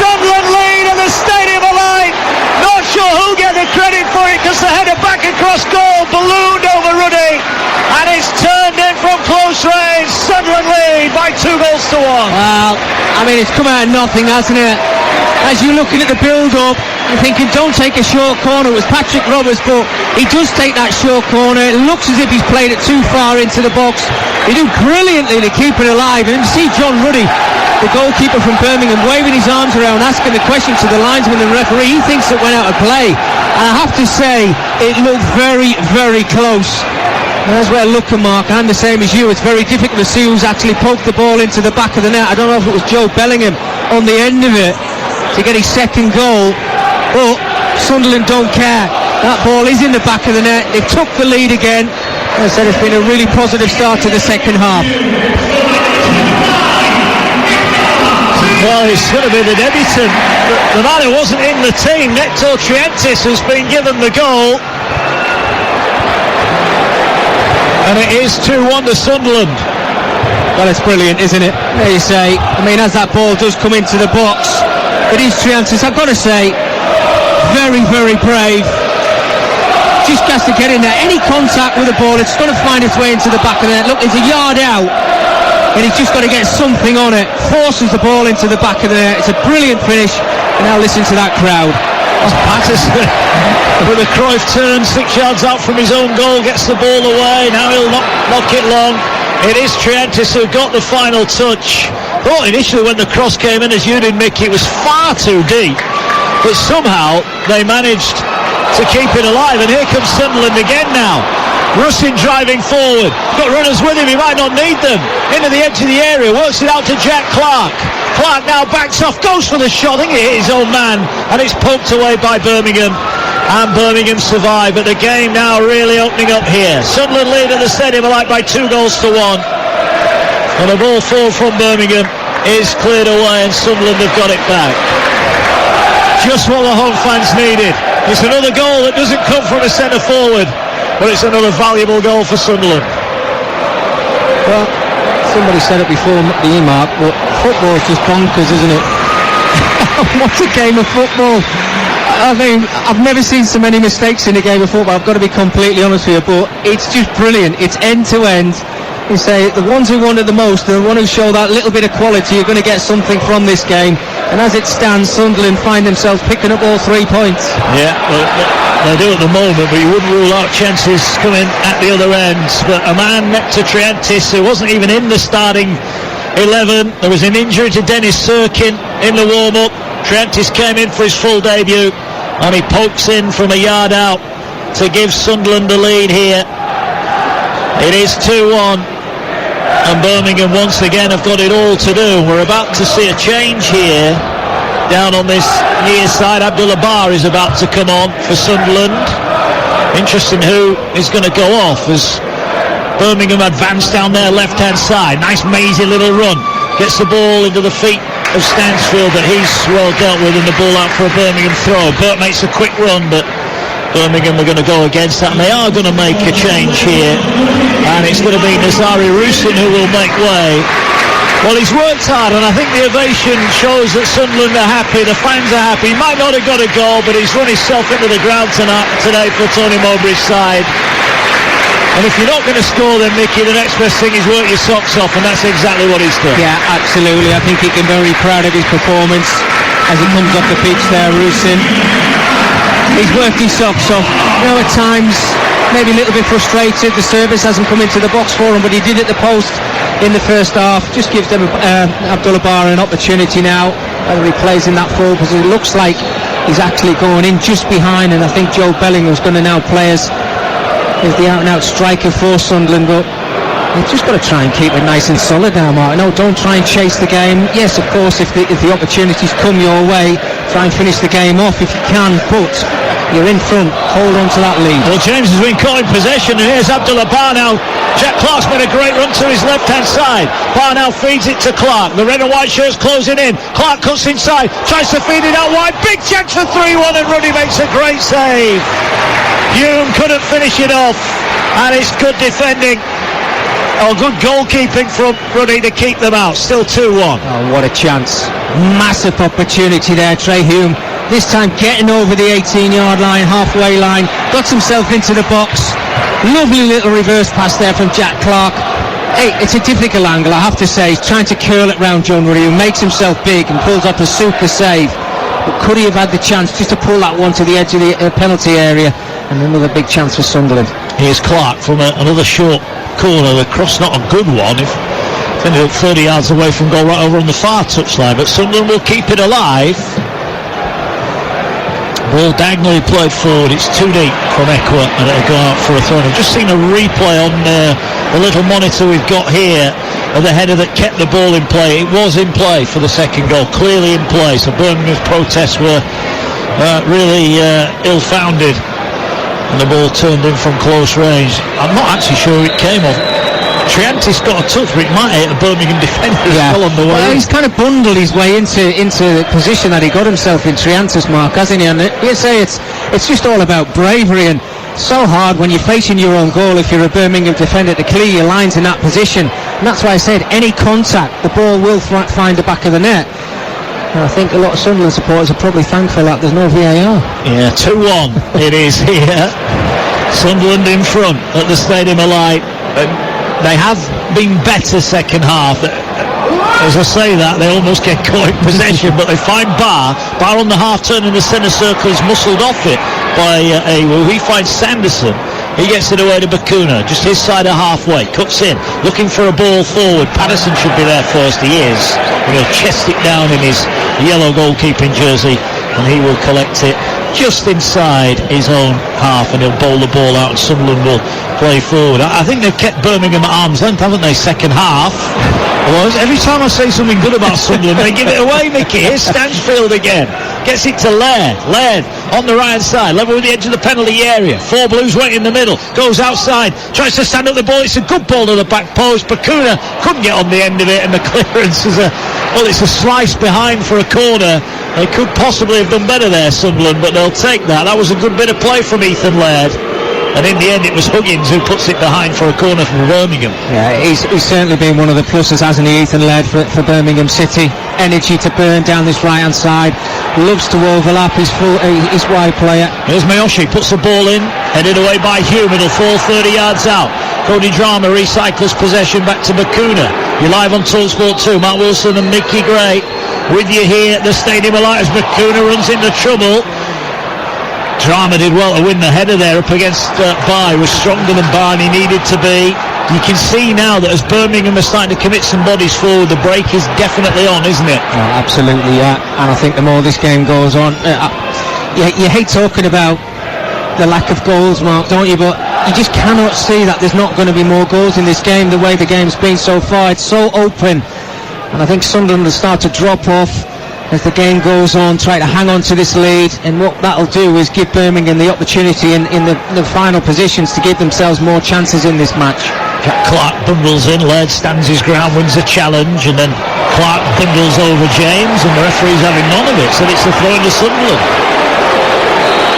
Sunderland lead at the stadium alive. Not sure who'll get the credit for it, because the header back across goal ballooned over Ruddy, and it's turned in from close range. Sunderland lead by 2-1. Well, I mean, it's come out of nothing, hasn't it? As you're looking at the build-up, you're thinking, don't take a short corner. It was Patrick Roberts, but he does take that short corner. It looks as if he's played it too far into the box. He do brilliantly to keep it alive. And you see John Ruddy, the goalkeeper from Birmingham, waving his arms around, asking the question to the linesman and referee. He thinks it went out of play. And I have to say, it looked very, very close. And as we're looking, Mark, I'm the same as you. It's very difficult to see who's actually poked the ball into the back of the net. I don't know if it was Joe Bellingham on the end of it to get his second goal, but Sunderland don't care. That ball is in the back of the net. They've took the lead again. As I said, it's been a really positive start to the second half. Well, it's going to be the debutant. The man who wasn't in the team, Nectar Triantis, has been given the goal. And it is 2-1 to Sunderland. Well, it's brilliant, isn't it? There you say. I mean, as that ball does come into the box, it is Triantis, I've got to say, very, very brave. just has to get in there. Any contact with the ball, it's going to find its way into the back of the net. Look, it's a yard out, and he's just got to get something on it. Forces the ball into the back of the net. It's a brilliant finish. And now listen to that crowd. Patterson with a Cruyff turn 6 yards out from his own goal, gets the ball away. Now he'll knock it long. It is Triantis who got the final touch. Thought initially when the cross came in, as you did, Mickey, it was far too deep, but somehow they managed to keep it alive. And here comes Sunderland again now. Russin driving forward, got runners with him, he might not need them. Into the edge of the area, works it out to Jack Clark. Clark now backs off, goes for the shot. I think it hit his own man, and it's poked away by Birmingham. And Birmingham survive, but the game now really opening up here. Sunderland lead at the stadium alike by 2-1. And a ball forward from Birmingham is cleared away, and Sunderland have got it back. Just what the home fans needed. It's another goal that doesn't come from a centre forward, but it's another valuable goal for Sunderland. Well, somebody said it before the mark, but football's just bonkers, isn't it? What a game of football. I mean, I've never seen so many mistakes in a game of football, I've got to be completely honest with you, but it's just brilliant. It's end to end. You say the ones who wanted the most, the one who show that little bit of quality, you're going to get something from this game. And as it stands, Sunderland find themselves picking up all 3 points. Yeah, well, they do at the moment, but you wouldn't rule out chances coming at the other end. But a man next to Triantis who wasn't even in the starting 11. There was an injury to Dennis Serkin in the warm-up. Triantis came in for his full debut, and he pokes in from a yard out to give Sunderland the lead here. It is 2-1, and Birmingham once again have got it all to do. We're about to see a change here down on this near side. Abdullah Bar is about to come on for Sunderland. Interesting who is going to go off as Birmingham advance down their left-hand side. Nice mazy little run. Gets the ball into the feet of Stansfield, but he's well dealt with, and the ball out for a Birmingham throw. Burt makes a quick run, but Birmingham are going to go against that, and they are going to make a change here, and it's going to be Nazari Russin who will make way. Well, he's worked hard, and I think the ovation shows that Sunderland are happy, the fans are happy. He might not have got a goal, but he's run himself into the ground today for Tony Mowbray's side. And if you're not going to score then, Mickey, the next best thing is work your socks off, and that's exactly what he's done. Yeah, absolutely. I think he can be very proud of his performance as he comes off the pitch there, Russin. He's worked his socks off. You know, at times, maybe a little bit frustrated. The service hasn't come into the box for him, but he did at the post in the first half. Just gives them Abdullah Bar an opportunity now, whether he plays in that forward position. It looks like he's actually going in just behind, and I think Joe Bellingham's going to now play as the out-and-out striker for Sunderland, but you've just got to try and keep it nice and solid now, Mark. No, don't try and chase the game. Yes, of course, if the opportunities come your way, try and finish the game off if you can, but you're in front, hold on to that lead. Well, James has been caught in possession, and here's Abdullah Bar now. Jack Clark's made a great run to his left-hand side. Bar now feeds it to Clark. The red and white shirts closing in. Clark cuts inside, tries to feed it out wide. Big chance for 3-1, and Ruddy makes a great save. Hume couldn't finish it off, and it's good defending. Oh, good goalkeeping from Ruddy to keep them out. Still 2-1. Oh, what a chance. Massive opportunity there, Trey Hume. This time getting over the 18-yard line, halfway line. Got himself into the box. Lovely little reverse pass there from Jack Clark. Hey, it's a difficult angle, I have to say. He's trying to curl it round John Ruddy, who makes himself big and pulls off a super save. But could he have had the chance just to pull that one to the edge of the penalty area? And another big chance for Sunderland. Here's Clark from another short corner. The cross not a good one. If ended up 30 yards away from goal, right over on the far touchline. But Sunderland will keep it alive. Ball diagonally played forward. It's too deep from Ekwa, and it'll go out for a throw. I've just seen a replay on the little monitor we've got here of the header that kept the ball in play. It was in play for the second goal, clearly in play. So Birmingham's protests were really ill-founded, and the ball turned in from close range. I'm not actually sure it came off. Triantis got a touch, but it might hit a Birmingham defender as well on the way. Well, he's kind of bundled his way into the position that he got himself in, Triantis, Mark, hasn't he? And you say it's just all about bravery, and so hard when you're facing your own goal if you're a Birmingham defender to clear your lines in that position. And that's why I said any contact, the ball will find the back of the net. And I think a lot of Sunderland supporters are probably thankful that there's no VAR. Yeah, 2-1 it is here. Sunderland in front at the Stadium of Light. They have been better second half. As I say that, they almost get caught in possession, but they find Barr on the half turn in the centre circle is muscled off it by Awu. He finds Sanderson. He gets it away to Bakuna, just his side of halfway, cuts in, looking for a ball forward. Patterson should be there first, he is. And he'll chest it down in his yellow goalkeeping jersey, and he will collect it just inside his own half, and he'll bowl the ball out, and Sunderland will play forward. I think they've kept Birmingham at arm's length, haven't they, second half? Well, every time I say something good about Sunderland, they give it away, Mickey. Here's Stansfield again. Gets it to Laird. Laird on the right side, level with the edge of the penalty area. Four Blues wait in the middle. Goes outside. Tries to stand up the ball. It's a good ball to the back post. Bakuna couldn't get on the end of it, and the clearance is it's a slice behind for a corner. They could possibly have done better there, Sunderland, but they'll take that. That was a good bit of play from Ethan Laird. And in the end, it was Huggins who puts it behind for a corner from Birmingham. Yeah, he's certainly been one of the pluses, hasn't he, Ethan Laird, for Birmingham City. Energy to burn down this right-hand side. Loves to overlap. He's wide player. Here's Miyoshi, puts the ball in, headed away by Hume. It'll fall 30 yards out. Cody Drama recycles possession back to Bakuna. You're live on TalkSport 2. Mark Wilson and Mickey Gray with you here at the Stadium of Light as Bakuna runs into trouble. Drama did well to win the header there up against Barr. He was stronger than Barr, and he needed to be. You can see now that as Birmingham are starting to commit some bodies forward, the break is definitely on, isn't it? Oh, absolutely, yeah. And I think the more this game goes on, you hate talking about the lack of goals, Mark, don't you? But you just cannot see that there's not going to be more goals in this game. The way the game's been so far, it's so open, and I think Sunderland will start to drop off as the game goes on, try to hang on to this lead, and what that'll do is give Birmingham the opportunity in the final positions to give themselves more chances in this match. Jack Clark bundles in, Laird stands his ground, wins the challenge, and then Clark bundles over James, and the referee's having none of it, so it's a throw into Sunderland.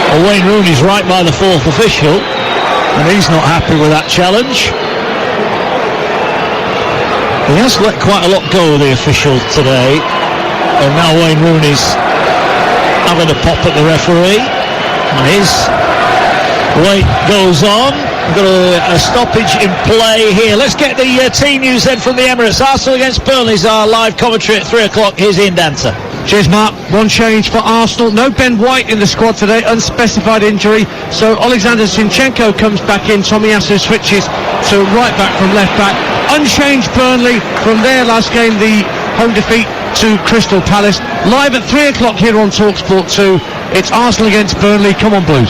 Well, Wayne Rooney's right by the fourth official, and he's not happy with that challenge. He has let quite a lot go, the official, today. And now Wayne Rooney's having a pop at the referee, and his wait goes on. We've got a stoppage in play here. Let's get the team news then from the Emirates. Arsenal against Burnley is our live commentary at 3 o'clock. Here's Ian Dancer. Cheers, Mark. One change for Arsenal. No Ben White in the squad today, unspecified injury. So Alexander Zinchenko comes back in. Tomiyasu switches to right back from left back. Unchanged Burnley from their last game, the home defeat to Crystal Palace. Live at 3 o'clock here on TalkSport 2. It's Arsenal against Burnley. Come on, Blues.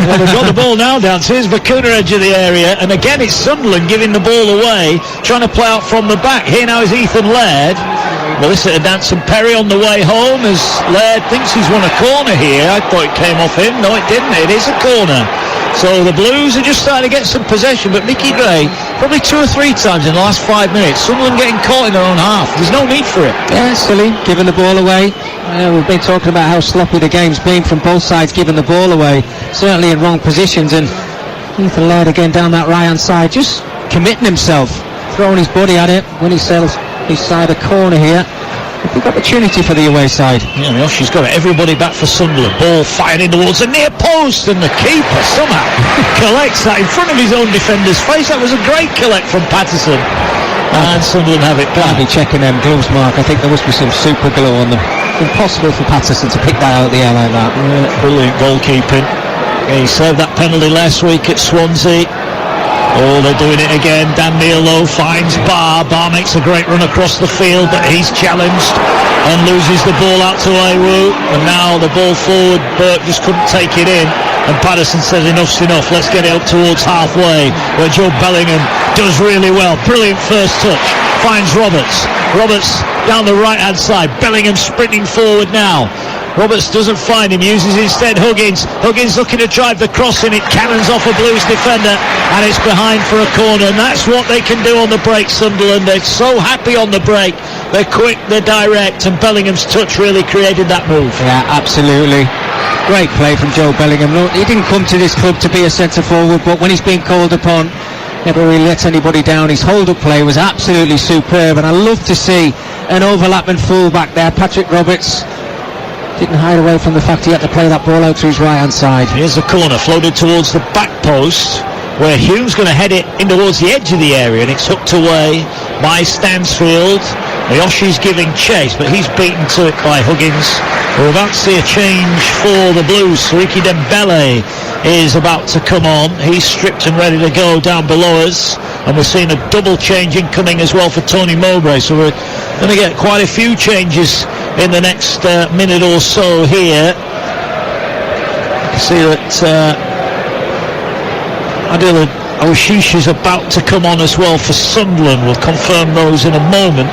Well, they've got the ball now, Dancers. Bakuna edge of the area, and again it's Sunderland giving the ball away, trying to play out from the back. Here now is Ethan Laird. Melissa Danson Perry on the way home as Laird thinks he's won a corner here. I thought it came off him. No, it didn't. It is a corner. So the Blues are just starting to get some possession, but Mickey Gray, probably 2 or 3 times in the last 5 minutes, Sunderland getting caught in their own half. There's no need for it. Yeah, silly, giving the ball away. We've been talking about how sloppy the game's been from both sides, giving the ball away, certainly in wrong positions, and Ethan Laird again down that right-hand side, just committing himself, throwing his body at it when he sells his side a corner here. A big opportunity for the away side. Yeah, Mioshi's got it. Everybody back for Sunderland. Ball fired in towards the near post, and the keeper somehow collects that in front of his own defender's face. That was a great collect from Patterson. And Sunderland have it back. I'll be checking them gloves, Mark. I think there must be some super glue on them. Impossible for Patterson to pick that out of the air like that. Yeah, brilliant goalkeeping. Yeah, he served that penalty last week at Swansea. Oh, they're doing it again. Dan Neilo finds Barr. Barr makes a great run across the field, but he's challenged and loses the ball out to Awu. And now the ball forward, Burke just couldn't take it in. And Patterson says enough's enough. Let's get it up towards halfway, where Joe Bellingham does really well. Brilliant first touch. Finds Roberts. Roberts down the right-hand side. Bellingham sprinting forward now. Roberts doesn't find him, uses instead Huggins. Huggins looking to drive the cross in, it cannons off a Blues defender, and it's behind for a corner, and that's what they can do on the break, Sunderland. They're so happy on the break. They're quick, they're direct, and Bellingham's touch really created that move. Yeah, absolutely. Great play from Joe Bellingham. Look, he didn't come to this club to be a centre forward, but when he's been called upon, never really lets anybody down. His hold-up play was absolutely superb, and I love to see an overlapping full-back there. Patrick Roberts didn't hide away from the fact he had to play that ball out to his right hand side. Here's the corner, floated towards the back post, where Hume's going to head it in towards the edge of the area, and it's hooked away by Stansfield. Miyoshi's giving chase, but he's beaten to it by Huggins. We're about to see a change for the Blues. Suriki Dembele is about to come on. He's stripped and ready to go down below us, and we're seeing a double change incoming as well for Tony Mowbray, so we're going to get quite a few changes in the next minute or so here. See that Adil Awashish is about to come on as well for Sunderland. We'll confirm those in a moment.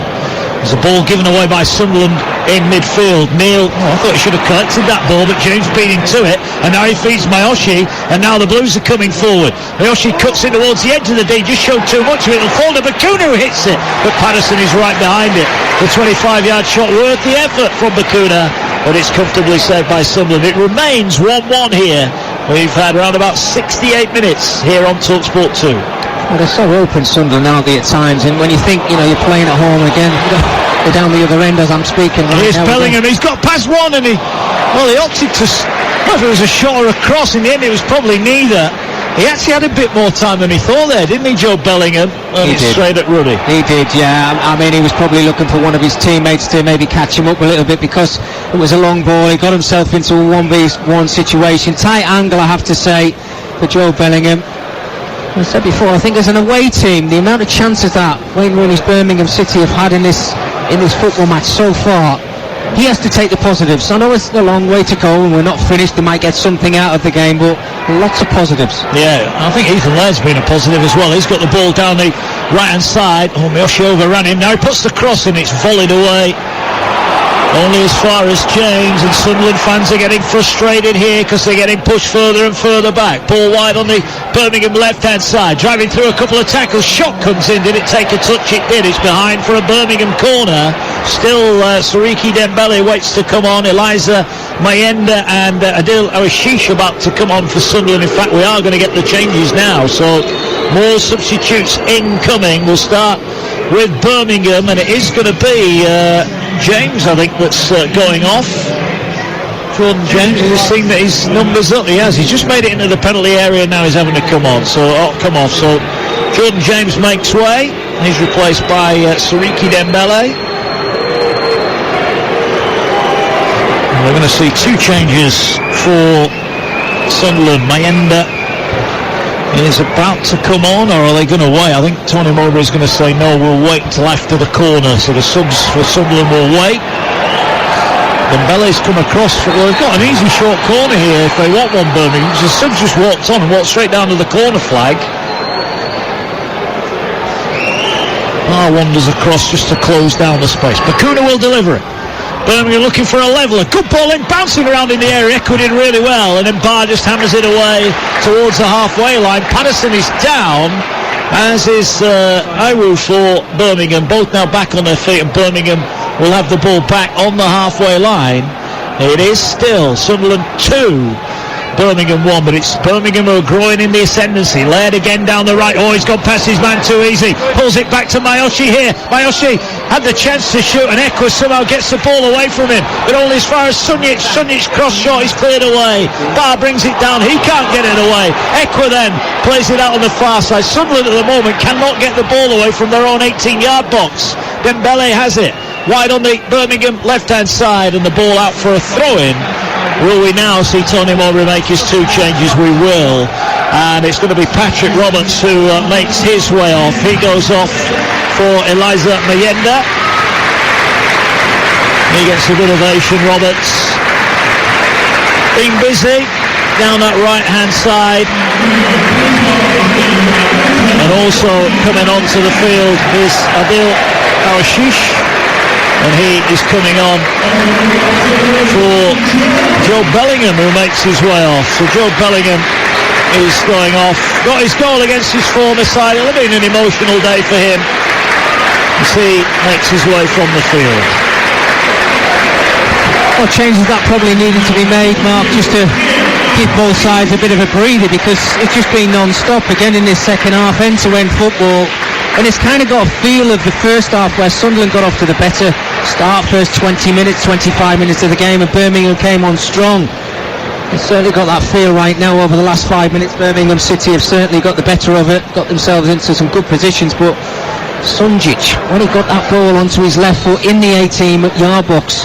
There's a ball given away by Sunderland in midfield. Neil, I thought he should have collected that ball, but James beat him to it, and now he feeds Miyoshi, and now the Blues are coming forward. Miyoshi cuts it towards the edge of the D, just showed too much of it. It'll fall to Bakuna, who hits it, but Patterson is right behind it. The 25-yard shot worth the effort from Bakuna, but it's comfortably saved by Sunderland. It remains 1-1 here. We've had around about 68 minutes here on TalkSport 2. Well, they're so open, Sunderland, aren't they, at times? And when you think, you're playing at home again, they're down the other end as I'm speaking. Here's Bellingham. He's got past one, and he opted to. Well, if it was a shot or a cross, in the end it was probably neither. He actually had a bit more time than he thought there, didn't he, Joe Bellingham? He did. Straight at Ruddy. He did, yeah. I mean, he was probably looking for one of his teammates to maybe catch him up a little bit, because it was a long ball. He got himself into a 1v1 situation. Tight angle, I have to say, for Joe Bellingham. I said before, I think as an away team, the amount of chances that Wayne Rooney's Birmingham City have had in this football match so far, he has to take the positives. I know it's a long way to go and we're not finished. They might get something out of the game, but lots of positives. Yeah, I think Ethan Laird's been a positive as well. He's got the ball down the right-hand side. Miyoshi overran him. Now he puts the cross in. It's volleyed away. Only as far as James, and Sunderland fans are getting frustrated here because they're getting pushed further and further back. Ball wide on the Birmingham left-hand side, driving through a couple of tackles. Shot comes in. Did it take a touch? It did. It's behind for a Birmingham corner. Still Suriki Dembele waits to come on. Eliza Mayenda and Adil Awashish about to come on for Sunderland. In fact, we are going to get the changes now, so more substitutes incoming. We'll start with Birmingham, and it is going to be James, I think, that's going off. Jordan James, has he seen that his number's up? He has. He's just made it into the penalty area, now he's having to come off. So Jordan James makes way. He's replaced by Suriki Dembele. And we're going to see two changes for Sunderland. Mayenda is about to come on, or are they going to wait? I think Tony Mowbray is going to say no, we'll wait until after the corner, so the subs for Sunderland will wait. Dembele's come across. Well, they've got an easy short corner here if they want one, Birmingham. The subs just walked on and walked straight down to the corner flag. Wanders across just to close down the space. Bakuna will deliver it. Birmingham looking for a leveller. Good ball in, bouncing around in the air. Echo did really well, and then Barr just hammers it away towards the halfway line. Patterson is down, as is Iwu for Birmingham. Both now back on their feet, and Birmingham will have the ball back on the halfway line. It is still Sunderland 2, Birmingham 1, but it's Birmingham who are growing in the ascendancy. Laird again down the right. He's gone past his man too easy. Pulls it back to Miyoshi here. Miyoshi had the chance to shoot, and Ekwa somehow gets the ball away from him, but only as far as Sunjic. Sunjic's cross shot is cleared away. Barr brings it down. He can't get it away. Ekwa then plays it out on the far side. Sunderland at the moment cannot get the ball away from their own 18-yard box. Dembele has it wide on the Birmingham left-hand side, and the ball out for a throw-in. Will we now see Tony Mowbray make his two changes? We will. And it's going to be Patrick Roberts who makes his way off. He goes off for Eliza Mayenda. He gets a good ovation, Roberts. Being busy down that right-hand side. And also coming onto the field is Adil Awashish. And he is coming on for Joe Bellingham, who makes his way off. So Joe Bellingham is going off. Got his goal against his former side. It'll have been an emotional day for him as he makes his way from the field. Well, changes that probably needed to be made, Mark, just to give both sides a bit of a breather, because it's just been non-stop again in this second half. End-to-end football And it's kind of got a feel of the first half where Sunderland got off to the better start, first 20 minutes, 25 minutes of the game, and Birmingham came on strong. It's certainly got that feel right now. Over the last 5 minutes, Birmingham City have certainly got the better of it, got themselves into some good positions, but Sunjic, when he got that ball onto his left foot in the 18-yard box,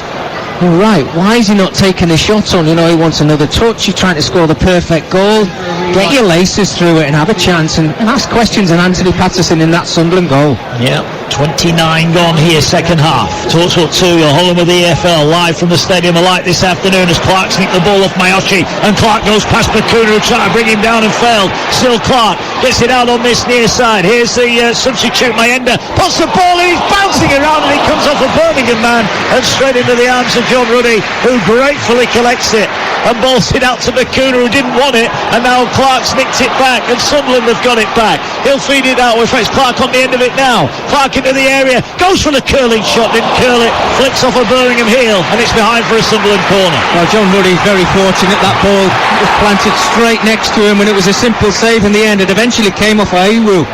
you're right, why is he not taking the shot on? You know, he wants another touch, he's trying to score the perfect goal. Get your laces through it and have a chance and ask questions. And Anthony Patterson in that Sunderland goal. Yeah, 29 gone here, second half. Talksport 2, you're Holland with the EFL, live from the Stadium of Light this afternoon as Clark sneaked the ball off Mayoshi, and Clark goes past Bakuna, who tried to bring him down and failed. Still Clark gets it out on this near side. Here's the substitute Mayenda, puts the ball in, he's bouncing around, and he comes off a Birmingham man and straight into the arms of John Ruddy, who gratefully collects it and bolts it out to Bakuna, who didn't want it, and now Clark's nicked it back, and Sunderland have got it back. He'll feed it out with Clark on the end of it now. Clark into the area, goes for the curling shot, didn't curl it, flicks off a Birmingham heel, and it's behind for a Sunderland corner. Well, John Ruddy's very fortunate. That ball was planted straight next to him, and it was a simple save in the end. It eventually came off Ayewu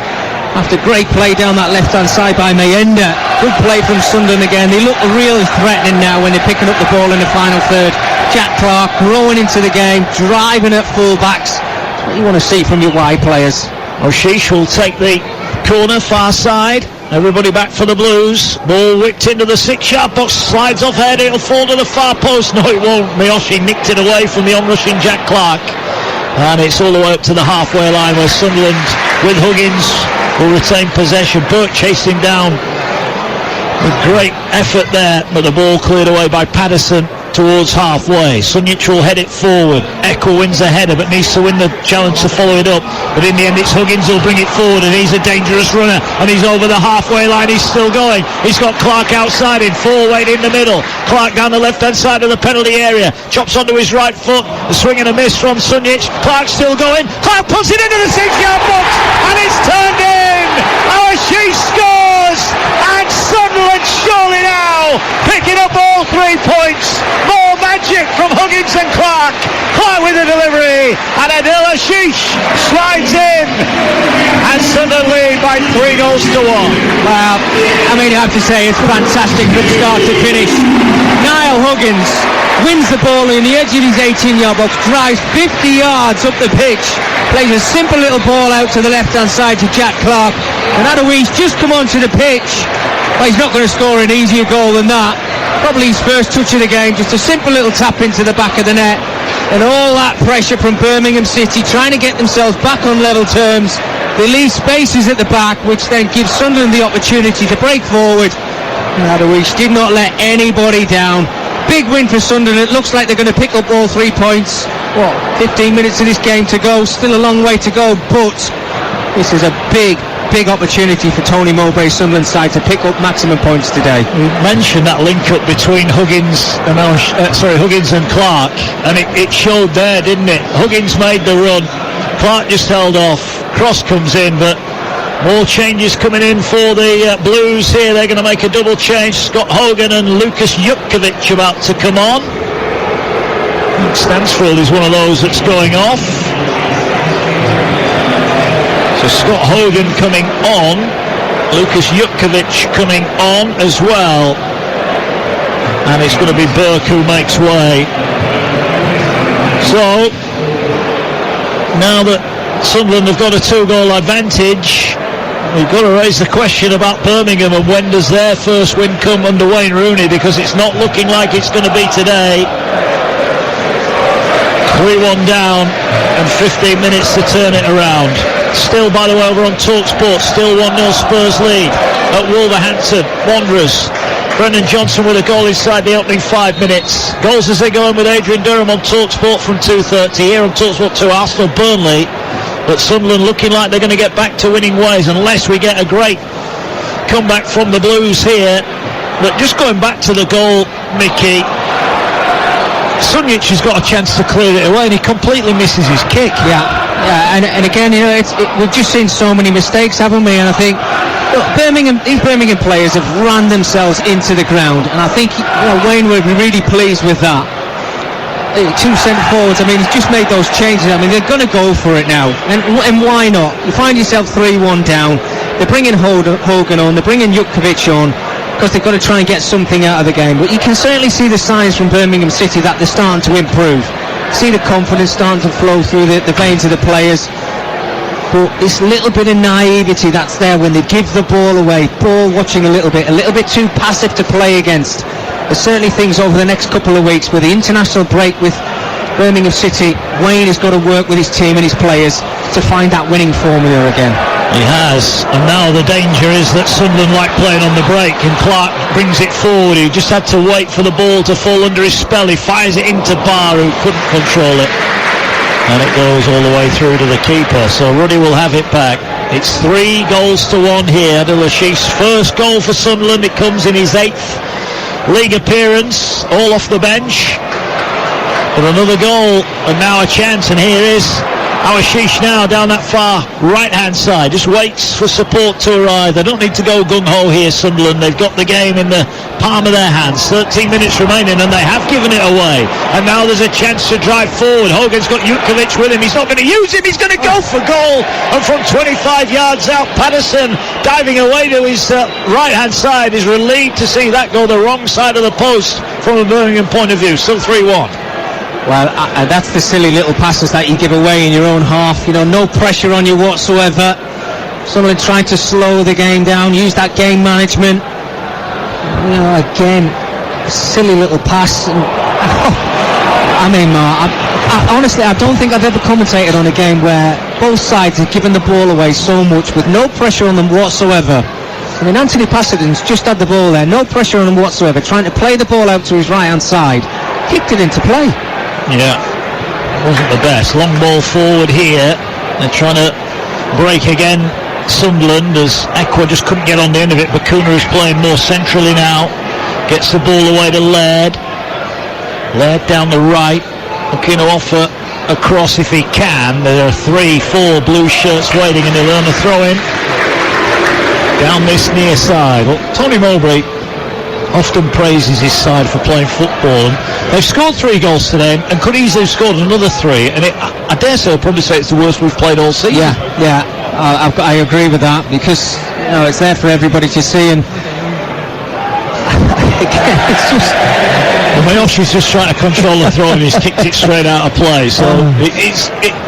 after great play down that left-hand side by Mayenda. Good play from Sunderland again. They look really threatening now when they're picking up the ball in the final third. Jack Clark growing into the game, driving at full-backs. That's what you want to see from your wide players. Oshish will take the corner, far side. Everybody back for the Blues. Ball whipped into the 6-yard box, slides off head, it'll fall to the far post. No, it won't. Miyoshi nicked it away from the onrushing Jack Clark. And it's all the way up to the halfway line where Sunderland, with Huggins, will retain possession. Burke chased him down with great effort there, but the ball cleared away by Patterson towards halfway. Sunjic will head it forward. Eckel wins the header but needs to win the challenge to follow it up, but in the end it's Huggins who'll bring it forward, and he's a dangerous runner, and he's over the halfway line. He's still going. He's got Clark outside him, forward in the middle. Clark down the left hand side of the penalty area, chops onto his right foot, a swing and a miss from Sunjic. Clark still going. Clark puts it into the 6-yard box, and it's turned in. She scores, and Sunderland surely now picking up all 3 points. More magic from Huggins and Clark. Clark with the delivery, and Adil Ashish slides in, and Sunderland lead by 3 goals to 1. Well, I mean, I have to say it's fantastic from start to finish. Niall Huggins wins the ball in the edge of his 18-yard box, drives 50 yards up the pitch, plays a simple little ball out to the left-hand side to Jack Clark, and Adewey's just come onto the pitch. Well, he's not going to score an easier goal than that. Probably his first touch of the game, just a simple little tap into the back of the net, and all that pressure from Birmingham City trying to get themselves back on level terms. They leave spaces at the back, which then gives Sunderland the opportunity to break forward, and Adewey did not let anybody down. Big win for Sunderland. It looks like they're going to pick up all 3 points. 15 minutes of this game to go, still a long way to go, but this is a big opportunity for Tony Mowbray's Sunderland side to pick up maximum points today. We mentioned that link-up between Huggins and Clark, and it showed there, didn't it? Huggins made the run, Clark just held off, cross comes in, but more changes coming in for the Blues here. They're going to make a double change. Scott Hogan and Lucas Jutkovic about to come on. Stansfield is one of those that's going off. So Scott Hogan coming on, Lucas Jutkovic coming on as well, and it's going to be Burke who makes way. So now that Sunderland have got a 2-goal advantage, we've got to raise the question about Birmingham, and when does their first win come under Wayne Rooney, because it's not looking like it's going to be today. 3-1 down and 15 minutes to turn it around. Still, by the way, over on TalkSport, still 1-0 Spurs lead at Wolverhampton Wanderers. Brendan Johnson with a goal inside the opening 5 minutes. Goals as they go in with Adrian Durham on TalkSport from 2:30. Here on TalkSport 2, Arsenal Burnley. But Sunderland looking like they're going to get back to winning ways unless we get a great comeback from the Blues here. But just going back to the goal, Mickey, Sunjic has got a chance to clear it away, and he completely misses his kick. Yeah, and again, you know, we've just seen so many mistakes, haven't we? And I think, look, these Birmingham players have run themselves into the ground, and I think Wayne would be really pleased with that. 2 centre forwards, I mean, he's just made those changes. I mean, they're going to go for it now, and why not? You find yourself 3-1 down. They're bringing Hogan on, they're bringing Jutkovic on, because they've got to try and get something out of the game. But you can certainly see the signs from Birmingham City that they're starting to improve. See the confidence starting to flow through the veins of the players. But this little bit of naivety that's there when they give the ball away, ball watching a little bit too passive to play against. There's certainly things over the next couple of weeks with the international break with Birmingham City. Wayne has got to work with his team and his players to find that winning formula again. He has, and now the danger is that Sunderland like playing on the break, and Clark brings it forward. He just had to wait for the ball to fall under his spell. He fires it into Barr, who couldn't control it, and it goes all the way through to the keeper. So Ruddy will have it back. It's 3-1 here. Adil Ashish's first goal for Sunderland. It comes in his 8th league appearance, all off the bench. But another goal, and now a chance, and here is Ashish now down that far right-hand side. Just waits for support to arrive. They don't need to go gung-ho here, Sunderland. They've got the game in the palm of their hands. 13 minutes remaining, and they have given it away. And now there's a chance to drive forward. Hogan's got Jutkovic with him. He's not going to use him. He's going to go for goal. And from 25 yards out, Patterson diving away to his right-hand side is relieved to see that go the wrong side of the post from a Birmingham point of view. Still 3-1. Well, that's the silly little passes that you give away in your own half. You know, no pressure on you whatsoever. Sunderland trying to slow the game down, use that game management. You know, again, silly little pass. And, I mean, Mark, honestly, I don't think I've ever commentated on a game where both sides have given the ball away so much with no pressure on them whatsoever. I mean, Anthony Pasadens just had the ball there, no pressure on him whatsoever, trying to play the ball out to his right-hand side. Kicked it into play. Yeah, wasn't the best. Long ball forward here. They're trying to break again, Sunderland, as Ekwa just couldn't get on the end of it. Bakuna is playing more centrally now. Gets the ball away to Laird. Laird down the right, looking to offer a cross if he can. There are 3-4 blue shirts waiting, and he'll earn a throw in down this near side. Well, Tony Mowbray often praises his side for playing football, and they've scored 3 goals today and could easily have scored another 3, and I dare say I'll probably say it's the worst we've played all season. Yeah, I agree with that, because you know, it's there for everybody to see, and again, it's just Mayoshi's just trying to control the throw, and he's kicked it straight out of play, so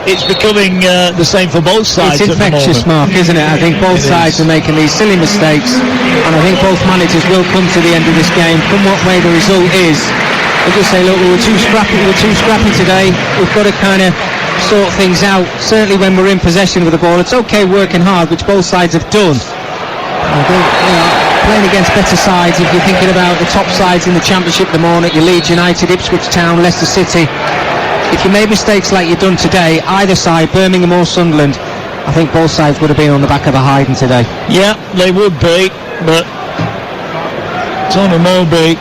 it's becoming the same for both sides. It's infectious, Mark, isn't it? I think both sides are making these silly mistakes, and I think both managers will come to the end of this game, come what way the result is. They'll just say, look, we were too scrappy today, we've got to kind of sort things out. Certainly when we're in possession with the ball, it's okay working hard, which both sides have done. I think, you know, playing against better sides, if you're thinking about the top sides in the Championship at the moment, your Leeds United, Ipswich Town, Leicester City, if you made mistakes like you've done today, either side, Birmingham or Sunderland, I think both sides would have been on the back of a hiding today. Yeah, they would be, but Tony Mowbray,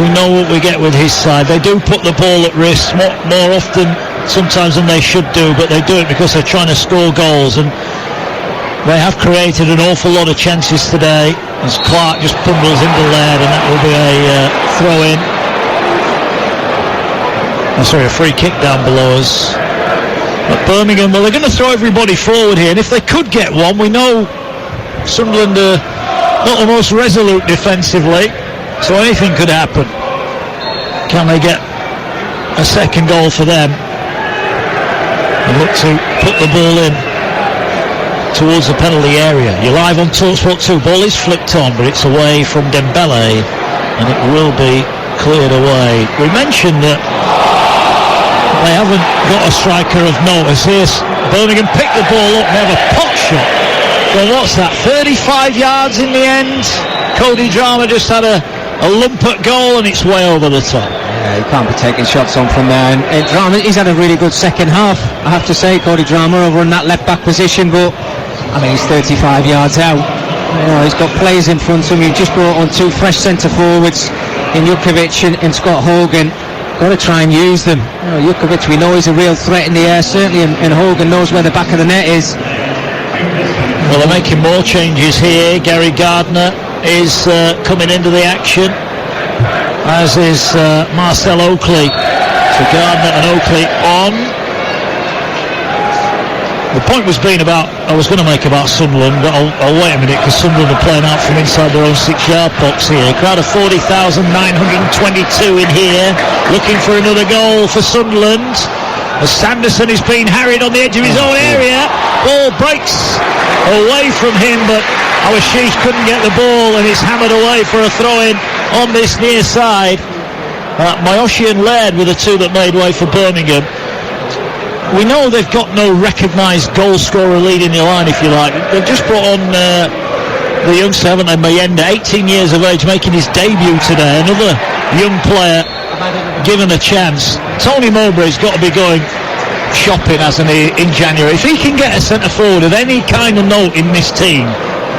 we know what we get with his side. They do put the ball at risk more often sometimes than they should do, but they do it because they're trying to score goals, and they have created an awful lot of chances today as Clark just bundles into Laird, and that will be a throw-in. A free kick down below us. But Birmingham, well, they're going to throw everybody forward here, and if they could get one, we know Sunderland are not the most resolute defensively, so anything could happen. Can they get a second goal for them and look to put the ball in towards the penalty area? You're live on TalkSport 2. Ball is flicked on, but it's away from Dembele, and it will be cleared away. We mentioned that they haven't got a striker of note. As here's Birmingham pick the ball up and have a pot shot. Well, what's that, 35 yards in the end? Cody Drama just had a lump at goal, and it's way over the top. Yeah, he can't be taking shots on from there, and Drama, he's had a really good second half, I have to say, Cody Drama, over in that left back position, but I mean, he's 35 yards out. You know, he's got players in front of him. He just brought on 2 fresh centre forwards in Jutkovic and Scott Hogan. Got to try and use them. You know, Jutkovic, we know he's a real threat in the air, certainly, and Hogan knows where the back of the net is. Well, they're making more changes here. Gary Gardner is coming into the action, as is Marcel Oakley. So Gardner and Oakley on. The point was being about, I was going to make about Sunderland, but I'll wait a minute, because Sunderland are playing out from inside their own 6-yard box here. A crowd of 40,922 in here, looking for another goal for Sunderland. As Sanderson is being harried on the edge of his own area. Ball breaks away from him, but Awashish couldn't get the ball, and it's hammered away for a throw-in on this near side. Mayoshi and Laird were the two that made way for Birmingham. We know they've got no recognised goal scorer leading the line, if you like. They've just brought on the youngster, haven't they, Mayenda, 18 years of age, making his debut today. Another young player given a chance. Tony Mowbray's got to be going shopping, hasn't he, in January. If he can get a centre forward of any kind of note in this team,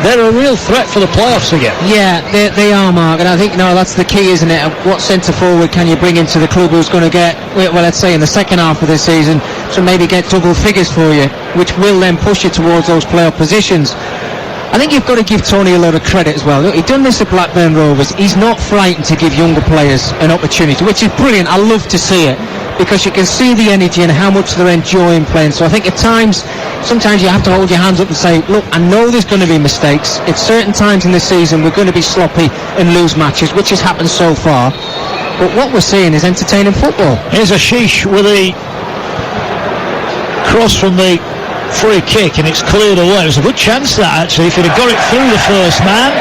they're a real threat for the playoffs again. Yeah, they are, Mark, and I think that's the key, isn't it? What centre forward can you bring into the club who's going to get, well, let's say in the second half of the season, so maybe get double figures for you, which will then push you towards those playoff positions. I think you've got to give Tony a lot of credit as well. Look, he's done this at Blackburn Rovers. He's not frightened to give younger players an opportunity, which is brilliant. I love to see it, because you can see the energy and how much they're enjoying playing. So I think at times, sometimes you have to hold your hands up and say, look, I know there's going to be mistakes. At certain times in the season, we're going to be sloppy and lose matches, which has happened so far. But what we're seeing is entertaining football. Here's Ashish with a cross from the free kick, and it's cleared away. It was a good chance, that, actually, if he'd have got it through the first man.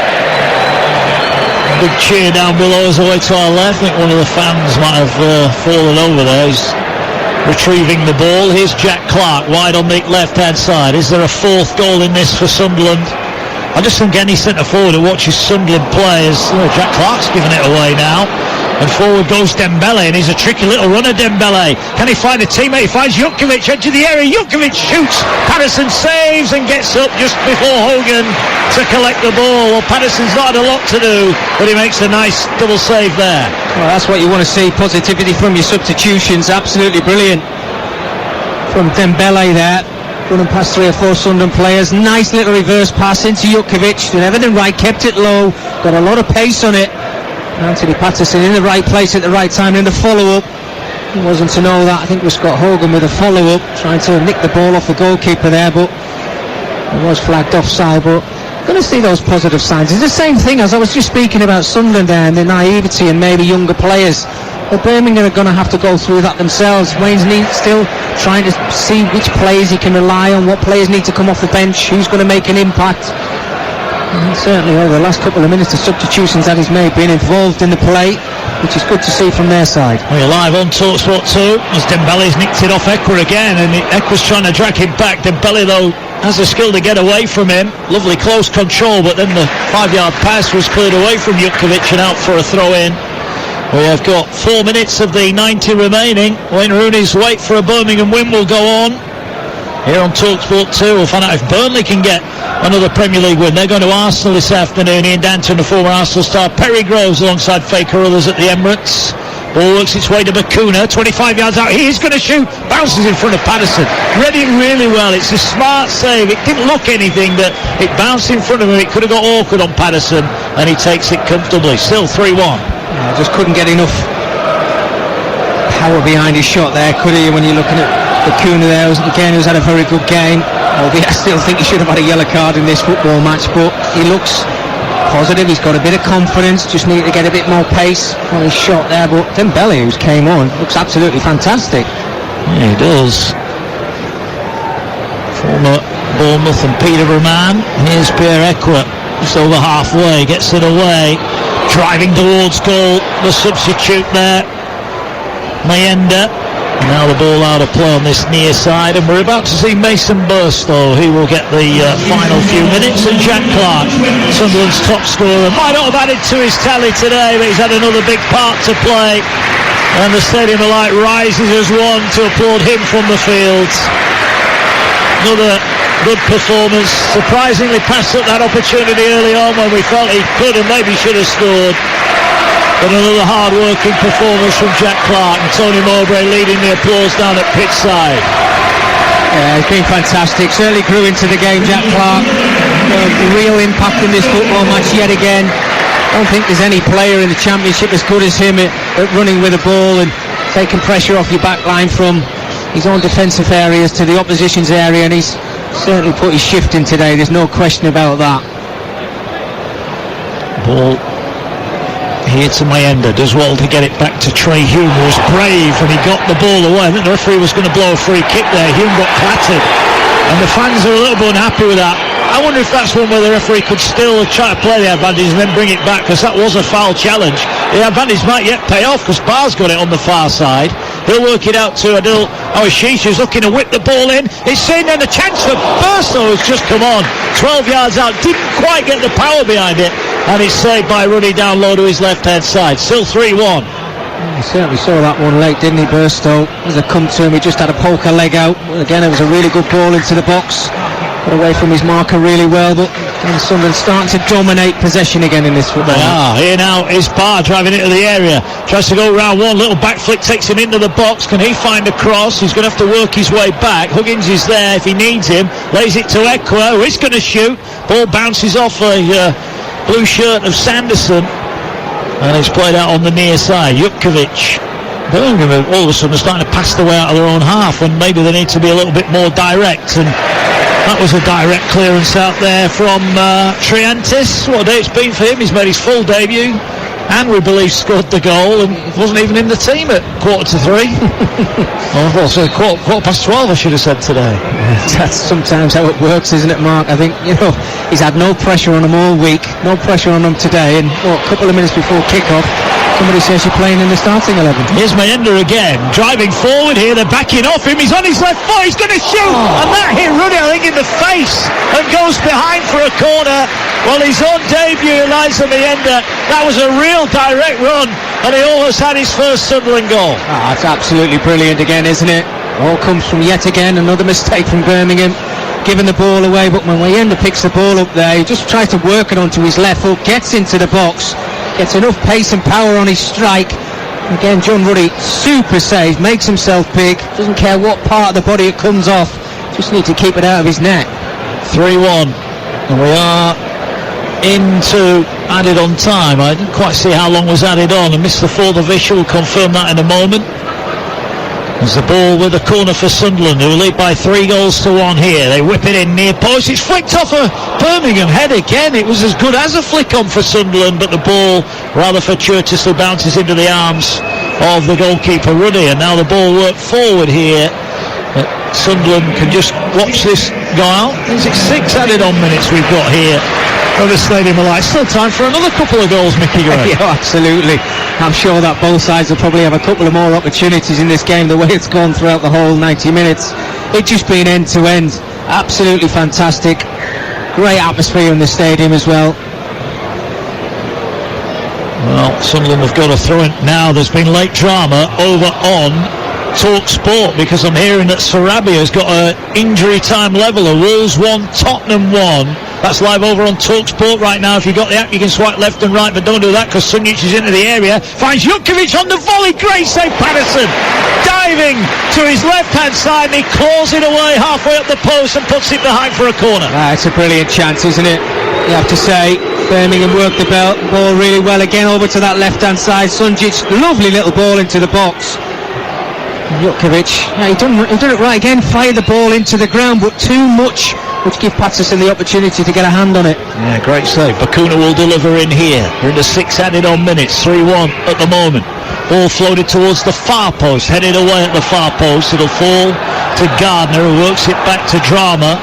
Big cheer down below us away to our left. I think one of the fans might have fallen over there. He's retrieving the ball. Here's Jack Clark wide on the left hand side. Is there a fourth goal in this for Sunderland? I just think any centre forward who watches Sunderland play is, Jack Clark's giving it away now. And forward goes Dembele, and he's a tricky little runner, Dembele. Can he find a teammate? He finds Jutkiewicz, edge of the area. Jutkiewicz shoots. Patterson saves and gets up just before Hogan to collect the ball. Well, Patterson's not had a lot to do, but he makes a nice double save there. Well, that's what you want to see. Positivity from your substitutions. Absolutely brilliant from Dembele there. Running past 3 or 4 Sunderland players. Nice little reverse pass into Jutkiewicz. Did everything right, kept it low. Got a lot of pace on it. Anthony Patterson in the right place at the right time in the follow-up. It wasn't to know that. I think it was Scott Hogan with a follow-up, trying to nick the ball off the goalkeeper there, but it was flagged offside. But going to see those positive signs. It's the same thing as I was just speaking about Sunderland there and the naivety and maybe younger players. But Birmingham are going to have to go through that themselves. Wayne's still trying to see which players he can rely on, what players need to come off the bench, who's going to make an impact. And certainly over the last couple of minutes, the substitutions that he's made being involved in the play, which is good to see from their side. We're live on TalkSport 2 as Dembele's nicked it off Ekwa again, and Ekwa's trying to drag him back. Dembele, though, has the skill to get away from him. Lovely close control, but then the 5-yard pass was cleared away from Jutkiewicz and out for a throw-in. We have got 4 minutes of the 90 remaining. Wayne Rooney's wait for a Birmingham win will go on. Here on TalkSport 2, we'll find out if Burnley can get another Premier League win. They're going to Arsenal this afternoon. Ian Danton, the former Arsenal star. Perry Groves alongside Faye Carruthers at the Emirates. Ball works its way to Bakuna, 25 yards out. He is going to shoot. Bounces in front of Patterson. Read it really well. It's a smart save. It didn't look anything, that it bounced in front of him. It could have got awkward on Patterson, and he takes it comfortably. Still 3-1. Just couldn't get enough power behind his shot there, could he? When you're looking at Bakuna there, who's had a very good game. Albeit I still think he should have had a yellow card in this football match, but he looks positive. He's got a bit of confidence, just need to get a bit more pace on his shot there. But Dembele, who's came on, looks absolutely fantastic. Yeah, he does. Former Bournemouth and Peterborough man. Here's Pierre Ekwa, just over halfway, gets it away, driving towards goal. The substitute there, Mayenda. Now the ball out of play on this near side, and we're about to see Mason Burstow. He will get the final few minutes, and Jack Clark, Sunderland's top scorer, might not have added to his tally today, but he's had another big part to play, and the Stadium of Light rises as one to applaud him from the field. Another good performance. Surprisingly passed up that opportunity early on when we felt he could and maybe should have scored. But another hard-working performance from Jack Clark, and Tony Mowbray leading the applause down at pitch side. Yeah, he's been fantastic. Certainly grew into the game, Jack Clark. Real impact in this football match yet again. I don't think there's any player in the Championship as good as him at running with the ball and taking pressure off your back line from his own defensive areas to the opposition's area, and he's certainly put his shift in today. There's no question about that. Ball here to Mayenda, does well to get it back to Trey Hume, who was brave and he got the ball away. I think the referee was going to blow a free kick there. Hume got clattered and the fans are a little bit unhappy with that. I wonder if that's one where the referee could still try to play the advantage and then bring it back, because that was a foul challenge. The advantage might yet pay off because Barr's got it on the far side. He'll work it out to Adil Awashish, who's looking to whip the ball in. It's seen, and the chance for Burstow has just come on. 12 yards out, didn't quite get the power behind it, and it's saved by Ruddy down low to his left-hand side. Still 3-1. He certainly saw that one late, didn't he, Burstow? As a come to him, he just had a poke a leg out. Again, it was a really good ball into the box. Got away from his marker really well, but Sunderland starting to dominate possession again in this football. They are. Here now is Barr driving into the area. Tries to go round one, little back flick takes him into the box. Can he find a cross? He's going to have to work his way back. Huggins is there if he needs him. Lays it to Ekwa, who is going to shoot. Ball bounces off a blue shirt of Sanderson. And it's played out on the near side. Jutkovic. Birmingham all of a sudden are starting to pass the way out of their own half when maybe they need to be a little bit more direct, and that was a direct clearance out there from Triantis. What a day it's been for him. He's made his full debut and we believe scored the goal and wasn't even in the team at 3:15. Well, so quarter past 12 I should have said today. That's sometimes how it works, isn't it, Mark? I think, he's had no pressure on him all week, no pressure on him today, and a couple of minutes before kick-off somebody says you're playing in the starting 11. Here's Mayenda again, driving forward here, they're backing off him, he's on his left foot, he's going to shoot, and that hit Ruddy, I think, in the face, and goes behind for a corner. Well, his own debut, Eliza Mayenda, that was a real direct run, and he almost had his first Sunderland goal. That's absolutely brilliant again, isn't it? All comes from yet again another mistake from Birmingham, giving the ball away, but when Mayenda picks the ball up there, he just tries to work it onto his left foot, gets into the box, gets enough pace and power on his strike. Again, John Ruddy, super save, makes himself big, doesn't care what part of the body it comes off, just need to keep it out of his net. 3-1, and we are into added on time. I didn't quite see how long was added on, and Mr. Forther Vischer will confirm that in a moment. There's the ball with a corner for Sunderland, who lead by 3-1 here. They whip it in near post. It's flicked off a Birmingham head again. It was as good as a flick on for Sunderland, but the ball rather fortuitously bounces into the arms of the goalkeeper Ruddy, and now the ball worked forward here. Sunderland can just watch this go out. Is it 6 added on minutes we've got here of the Stadium of Light? Still time for another couple of goals, Mickey Gray. Yeah, absolutely. I'm sure that both sides will probably have a couple of more opportunities in this game, the way it's gone throughout the whole 90 minutes. It's just been end to end. Absolutely fantastic. Great atmosphere in the stadium as well. Well, Sunderland have got to throw it now. There's been late drama over on Talk Sport, because I'm hearing that Sarabia's got an injury time leveler. Wolves 1, Tottenham 1. That's live over on Talk Sport right now. If you've got the app, you can swipe left and right, but don't do that because Sunjic is into the area. Finds Jutkovic on the volley. Great save, Patterson. Diving to his left-hand side, and he claws it away halfway up the post and puts it behind for a corner. It's a brilliant chance, isn't it? You have to say, Birmingham worked the ball really well again over to that left-hand side. Sunjic, lovely little ball into the box. Jutkovic, he done it right again, fired the ball into the ground, but too much, which give Patterson the opportunity to get a hand on it. Yeah, great save. Bakuna will deliver in here. We're in the 6 added on minutes, 3-1 at the moment. Ball floated towards the far post, headed away at the far post. It'll fall to Gardner, who works it back to Drama.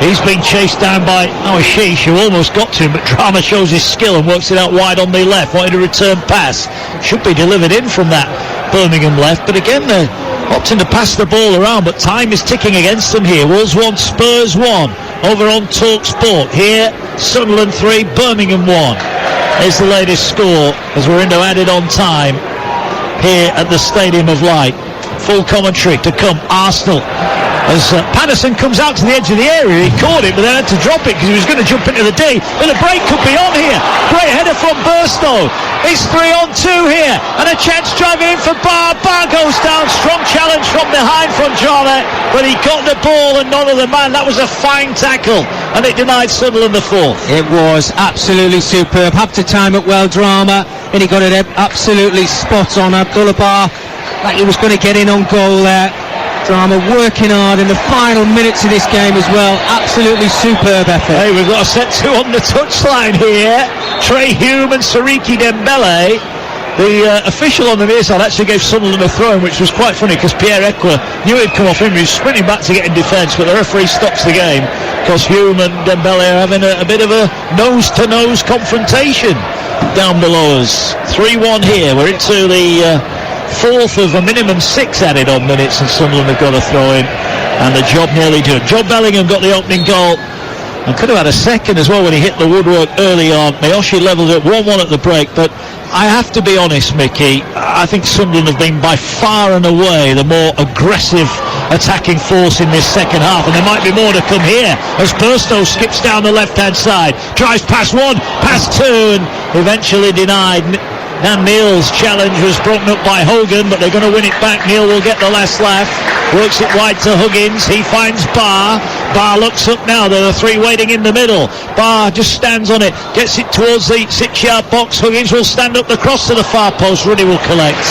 He's been chased down by Awashish, who almost got to him, but Drama shows his skill and works it out wide on the left. Wanted a return pass. Should be delivered in from that Birmingham left, but again they're opting to pass the ball around, but time is ticking against them here. Wolves 1, Spurs 1 over on Talk Sport. Here, Sunderland 3, Birmingham 1 is the latest score as we're into added on time here at the Stadium of Light. Full commentary to come. Arsenal, as Patterson comes out to the edge of the area, he caught it but then had to drop it because he was going to jump into the D, but the break could be on here. Great header from Burstow. It's 3-on-2 here, and a chance driving in for Barr. Barr goes down. Strong challenge from behind from Jana, but he got the ball and none of the man. That was a fine tackle, and it denied Sunderland the fourth. It was absolutely superb. Had to time it well, Drama, and he got it absolutely spot on. Abdullah Barr, like he was going to get in on goal there. drama, working hard in the final minutes of this game as well. Absolutely superb effort. Hey, we've got a set two on the touchline here. Trey Hume and Sariki Dembele. The official on the near side actually gave Sunderland a throw in, which was quite funny because Pierre Ekwa knew he'd come off him. He was sprinting back to get in defence, but the referee stops the game because Hume and Dembele are having a bit of a nose-to-nose confrontation down below us. 3-1 here. We're into the fourth of a minimum 6 added on minutes, and Sunderland have got a throw in, and the job nearly done. John Bellingham got the opening goal and could have had a second as well when he hit the woodwork early on. Mayoshi levelled it 1-1 at the break, but I have to be honest, Mickey, I think Sunderland have been by far and away the more aggressive attacking force in this second half, and there might be more to come here as Burstow skips down the left-hand side, drives past one, past two, and eventually denied. Dan Neal's challenge was broken up by Hogan, but they're going to win it back. Neal will get the last laugh, works it wide to Huggins, he finds Barr looks up now, there are three waiting in the middle. Barr just stands on it, gets it towards the 6-yard box. Huggins will stand up the cross to the far post, Ruddy will collect,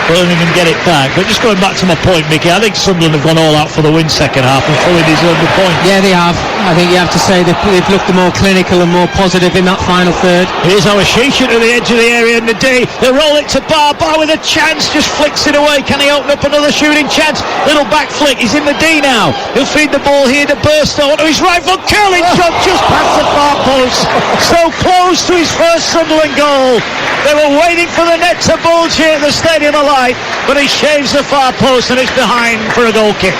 Birmingham get it back. But just going back to my point, Mickey, I think Sunderland have gone all out for the win second half and fully deserved the point. Yeah, they have. I think you have to say they've looked more clinical and more positive in that final third. Here's Awashish to the edge of the area in the D. They'll roll it to Barr with a chance, just flicks it away. Can he open up another shooting chance? Little back flick, he's in the D now. He'll feed the ball here to Burstow to his right foot, curling shot just past the far post. So close to his first Sunderland goal. They were waiting for the net to bulge here at the Stadium of Light, but he shaves the far post and it's behind for a goal kick.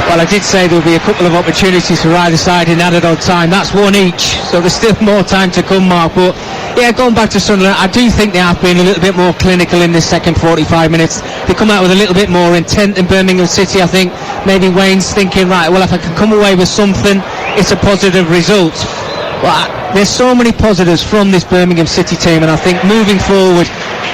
Well, I did say there'll be a couple of opportunities for either side in added on time. That's one each, so there's still more time to come, Mark. But yeah, going back to Sunderland, I do think they have been a little bit more clinical in this second 45 minutes. They come out with a little bit more intent than Birmingham City. I think maybe Wayne's thinking, right, well, if I can come away with something, it's a positive result. But there's so many positives from this Birmingham City team, and I think moving forward,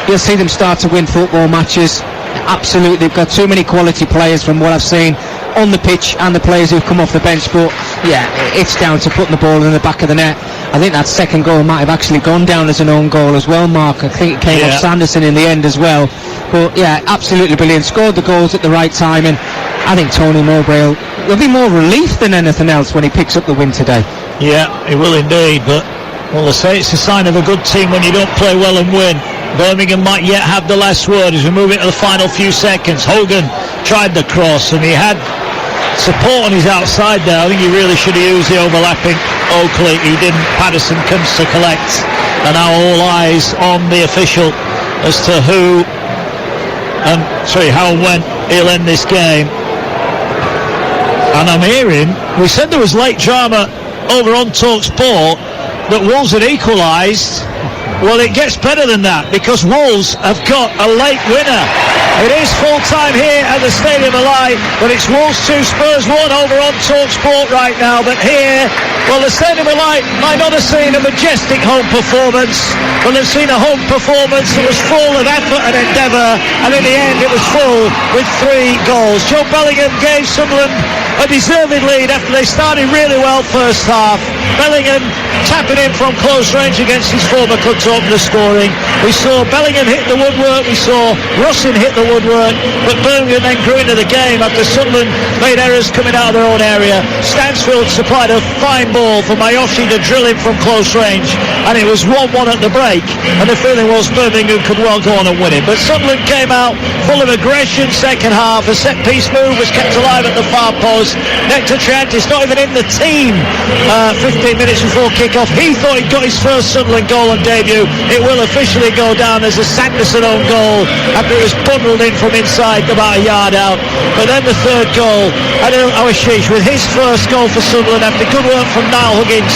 you'll see them start to win football matches. Absolutely, they've got too many quality players from what I've seen on the pitch and the players who've come off the bench. But yeah, it's down to putting the ball in the back of the net. I think that second goal might have actually gone down as an own goal as well, Mark. I think it came off Sanderson in the end as well. But yeah, absolutely brilliant. Scored the goals at the right time, and I think Tony Mowbray will be more relief than anything else when he picks up the win today. Yeah, he will indeed, but well, they say it's a sign of a good team when you don't play well and win. Birmingham might yet have the last word as we move into the final few seconds. Hogan tried the cross and he had support on his outside there. I think he really should have used the overlapping Oakley. He didn't. Patterson comes to collect, and now all eyes on the official as to how and when he'll end this game. And I'm hearing, we said there was late drama over on Talk Sport that Wolves had equalised. Well, it gets better than that because Wolves have got a late winner. It is full time here at the Stadium of Light, but it's Wolves 2, Spurs 1 over on Talk Sport right now. But here, well, the Stadium of Light might not have seen a majestic home performance, but they've seen a home performance that was full of effort and endeavour, and in the end it was full with 3 goals. Joe Bellingham gave Sunderland a deserved lead after they started really well first half. Bellingham tapping in from close range against his former club to open the scoring. We saw Bellingham hit the woodwork, we saw Russin hit the woodwork, but Birmingham then grew into the game after Sunderland made errors coming out of their own area. Stansfield supplied a fine ball for Mayoshi to drill in from close range, and it was 1-1 at the break, and the feeling was Birmingham could well go on and win it. But Sunderland came out full of aggression second half. A set piece move was kept alive at the far post. Nectar Triantis not even in the team 15 minutes before kick-off. He thought he'd got his first Sunderland goal on debut. It will officially go down as a Sanderson own goal after it was bundled in from inside about a yard out. But then the third goal, Awashish with his first goal for Sunderland after good work from Niall Huggins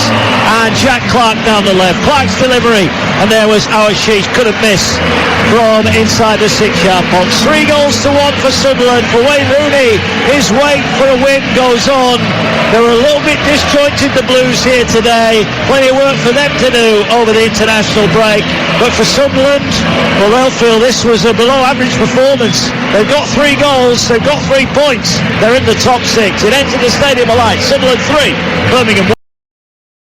and Jack Clark down the left. Clark's delivery, and there was Awashish, couldn't miss from inside the 6-yard box. 3 goals to 1 for Sunderland. For Wayne Rooney, his wait for a win goes on. They were a little bit disjointed, the Blues, here today. Plenty of work for them to do over the international break. But for Sunderland, well, they'll feel this was a below average performance. They've got 3 goals, they've got 3 points. They're in the top 6. It ends at the Stadium of Light. Sunderland 3, Birmingham 1.